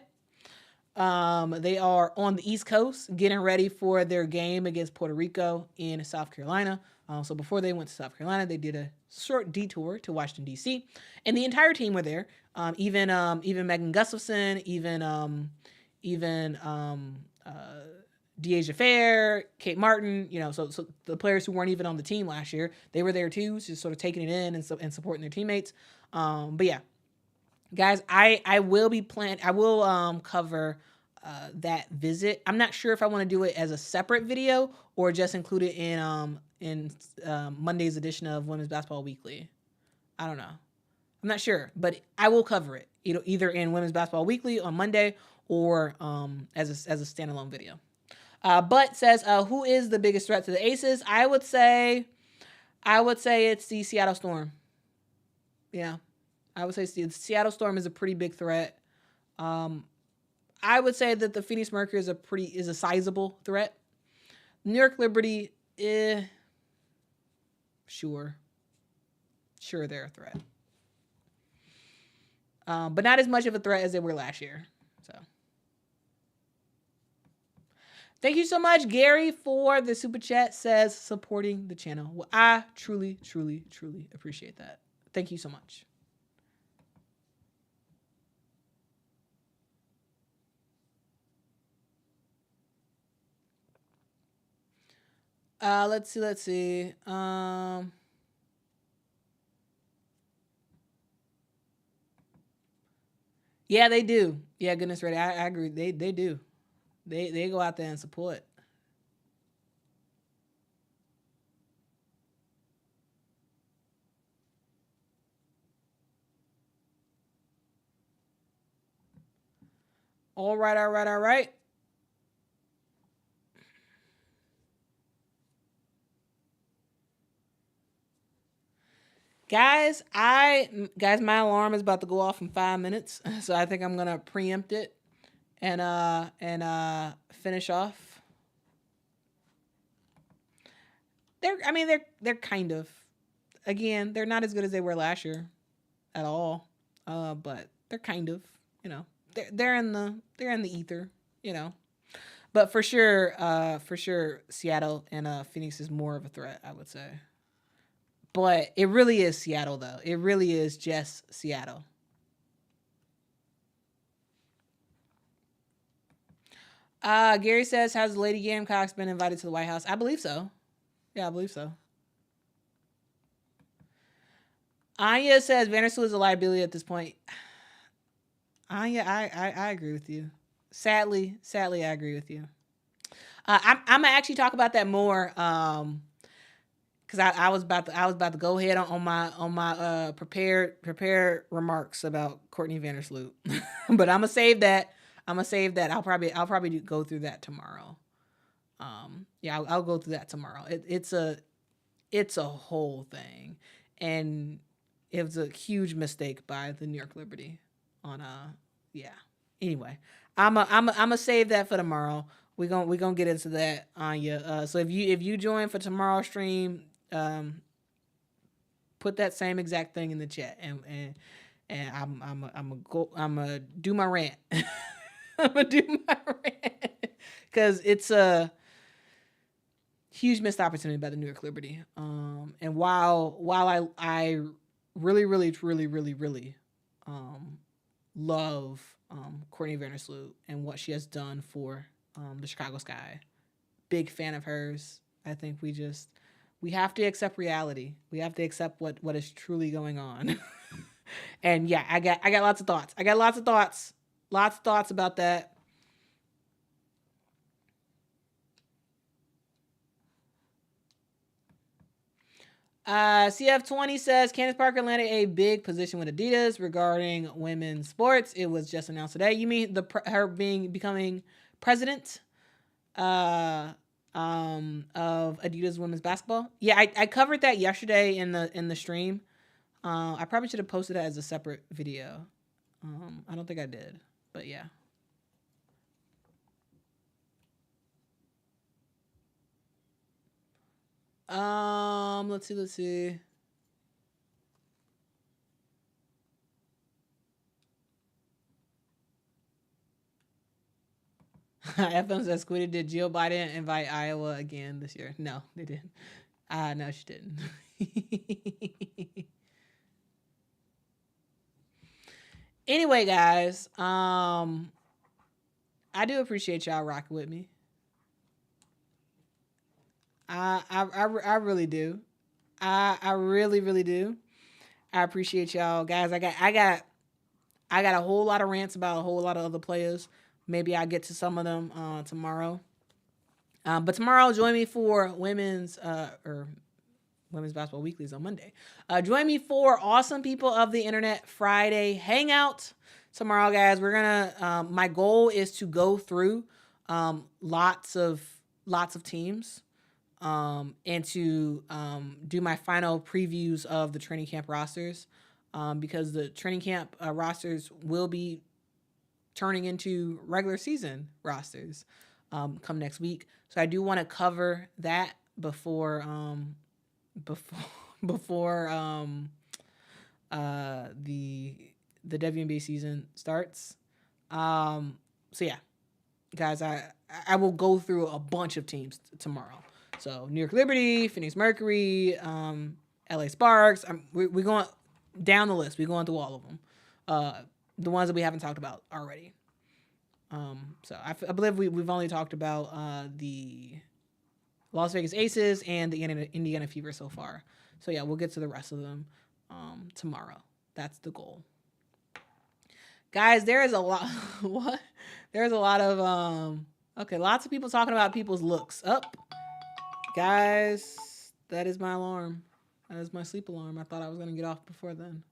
They are on the East Coast getting ready for their game against Puerto Rico in South Carolina. So before they went to South Carolina, they did a short detour to Washington, D.C. And the entire team were there. Even Megan Gustafson, even Deasia Fair, Kate Martin, so the players who weren't even on the team last year, they were there too, just sort of taking it in and supporting their teammates. But yeah, guys, I will cover that visit. I'm not sure if I want to do it as a separate video or just include it in Monday's edition of Women's Basketball Weekly. I don't know. I'm not sure, but I will cover it either in Women's Basketball Weekly on Monday or as a standalone video. But says, who is the biggest threat to the Aces? I would say it's the Seattle Storm. Yeah, I would say the Seattle Storm is a pretty big threat. I would say that the Phoenix Mercury is a sizable threat. New York Liberty, sure they're a threat. But not as much of a threat as they were last year. So, thank you so much, Gary, for the super chat. Says supporting the channel. Well, I truly, truly, truly appreciate that. Thank you so much. Let's see. Yeah, they do. Yeah, goodness ready. I agree. They do. They go out there and support. All right. Guys, my alarm is about to go off in 5 minutes, so I think I'm gonna preempt it and finish off. They're kind of, again, they're not as good as they were last year at all, but they're kind of, they're in the ether, but for sure Seattle and Phoenix is more of a threat, I would say. But it really is Seattle, though. It really is just Seattle. Gary says, has Lady Gamecocks been invited to the White House? I believe so. Yeah, I believe so. Anya says, Vandersloot is a liability at this point. Anya, I agree with you. Sadly, I agree with you. I'm gonna actually talk about that more. Because I was about to go ahead on my prepared remarks about Courtney Vandersloot, but I'm gonna save that. I'll probably go through that tomorrow. I'll go through that tomorrow. It's a whole thing, and it was a huge mistake by the New York Liberty. Anyway, I'm a save that for tomorrow. We're gonna get into that, Anya. So if you join for tomorrow's stream, put that same exact thing in the chat, and I'm gonna do my rant. I'm gonna do my rant because it's a huge missed opportunity by the New York Liberty. And while I really love Courtney Vandersloot and what she has done for the Chicago Sky. Big fan of hers. I think we have to accept reality. We have to accept what is truly going on. And yeah, I got lots of thoughts. Lots of thoughts about that. CF20 says Candace Parker landed a big position with Adidas regarding women's sports. It was just announced today. You mean her becoming president of Adidas women's basketball? Yeah, I covered that yesterday in the stream. I probably should have posted that as a separate video. I don't think I did, but yeah. Let's see. FM says, Quita, did Jill Biden invite Iowa again this year? No, they didn't. No, she didn't. Anyway, guys, I do appreciate y'all rocking with me. I really do. I really, really do. I appreciate y'all, guys. I got a whole lot of rants about a whole lot of other players. Maybe I'll get to some of them tomorrow. But tomorrow, join me for Women's Basketball Weeklies on Monday. Join me for Awesome People of the Internet Friday Hangout tomorrow, guys. We're gonna. My goal is to go through lots of teams. And to do my final previews of the training camp rosters, because the training camp rosters will be turning into regular season rosters come next week. So I do want to cover that before the WNBA season starts. So yeah, guys, I will go through a bunch of teams tomorrow. So New York Liberty, Phoenix Mercury, LA Sparks. We're going down the list. We're going through all of them. The ones that we haven't talked about already. So I believe we've only talked about the Las Vegas Aces and the Indiana Fever so far. So yeah, we'll get to the rest of them tomorrow. That's the goal. Guys, there is a lot. What? There's a lot of okay, lots of people talking about people's looks. Guys, that is my alarm. That is my sleep alarm. I thought I was gonna get off before then.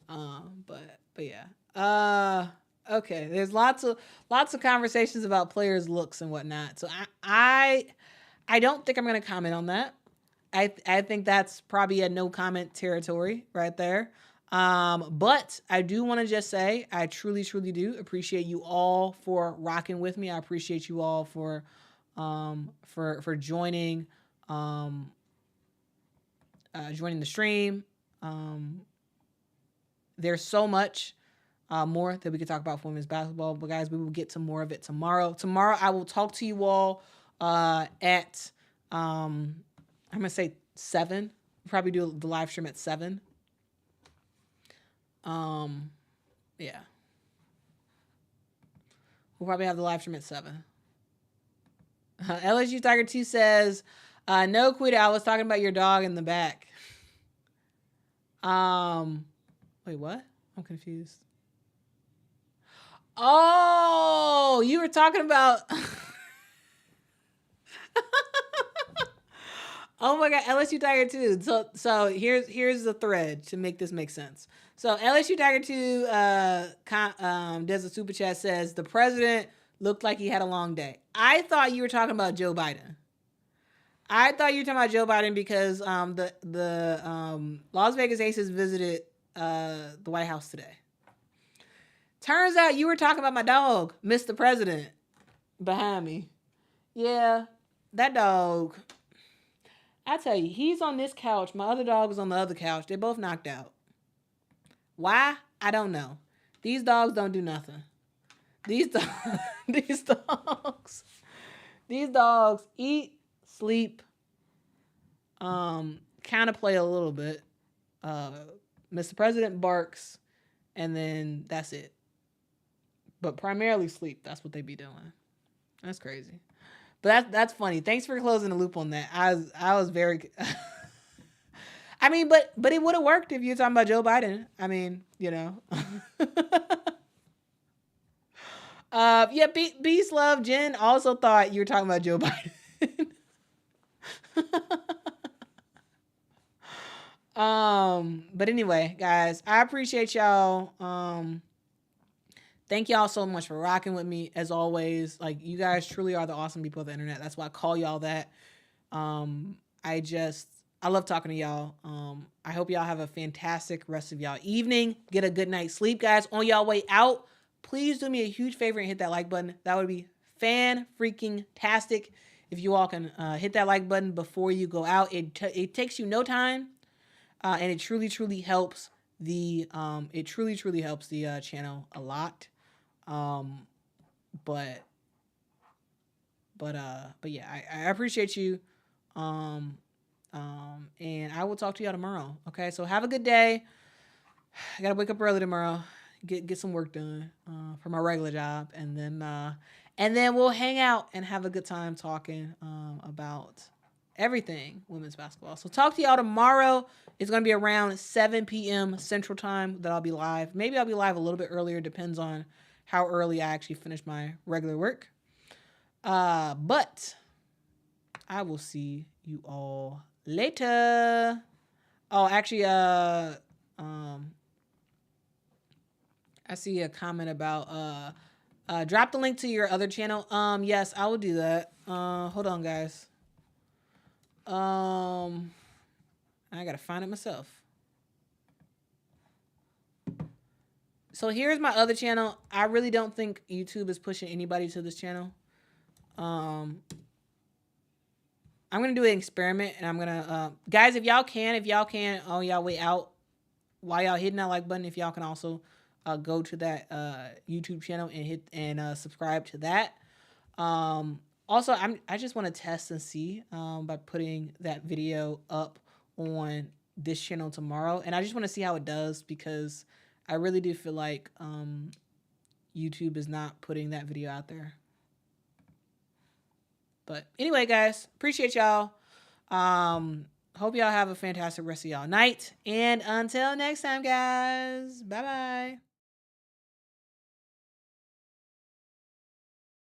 But yeah. Okay. There's lots of conversations about players' looks and whatnot. So I don't think I'm gonna comment on that. I think that's probably a no comment territory right there. But I do want to just say I truly, truly do appreciate you all for rocking with me. I appreciate you all for joining. Joining the stream. There's so much more that we could talk about for women's basketball, but guys, we will get to more of it tomorrow. Tomorrow, I will talk to you all at I'm gonna say 7. We'll probably do the live stream at 7. Yeah. We'll probably have the live stream at 7. LSU Tiger 2 says, no, Quita, I was talking about your dog in the back. Wait, what? I'm confused. Oh, you were talking about... Oh my God, LSU Tiger 2. So here's the thread to make this make sense. So LSU Tiger 2 does a super chat, says the president looked like he had a long day. I thought you were talking about Joe Biden. Because the Las Vegas Aces visited the White House today. Turns out you were talking about my dog, Mr. President, behind me. Yeah, that dog. I tell you, he's on this couch. My other dog is on the other couch. They're both knocked out. Why? I don't know. These dogs don't do nothing. These dogs eat, sleep, kind of play a little bit. Mr. President barks, and then that's it. but primarily sleep. That's what they be doing. That's crazy. But that's funny. Thanks for closing the loop on that. I was very I mean, but it would have worked if you're talking about Joe Biden. I mean, you know. Yeah, Beast Love Jen also thought you were talking about Joe Biden. But anyway, guys, I appreciate y'all. Thank y'all so much for rocking with me as always. Like, you guys truly are the awesome people of the internet. That's why I call y'all that. I love talking to y'all. I hope y'all have a fantastic rest of y'all evening. Get a good night's sleep, guys. On y'all way out, please do me a huge favor and hit that like button. That would be fan-freaking-tastic if you all can hit that like button before you go out. It takes you no time, and it truly helps the channel a lot. But yeah, I appreciate you. And I will talk to y'all tomorrow. Okay, so have a good day. I gotta wake up early tomorrow, get some work done for my regular job, and then we'll hang out and have a good time talking about everything women's basketball. So talk to y'all tomorrow. It's gonna be around 7 p.m. Central Time that I'll be live. Maybe I'll be live a little bit earlier. Depends on how early I actually finish my regular work. But I will see you all later. Oh, actually, I see a comment about drop the link to your other channel. Yes, I will do that. Hold on, guys. I gotta find it myself. So here's my other channel. I really don't think YouTube is pushing anybody to this channel. I'm gonna do an experiment, and I'm gonna guys, if y'all can on y'all way out, while y'all hitting that like button, if y'all can also go to that YouTube channel and hit and subscribe to that. Also, I just want to test and see by putting that video up on this channel tomorrow, and I just want to see how it does, because I really do feel like YouTube is not putting that video out there. But anyway, guys, appreciate y'all. Hope y'all have a fantastic rest of y'all night. And until next time, guys, bye-bye.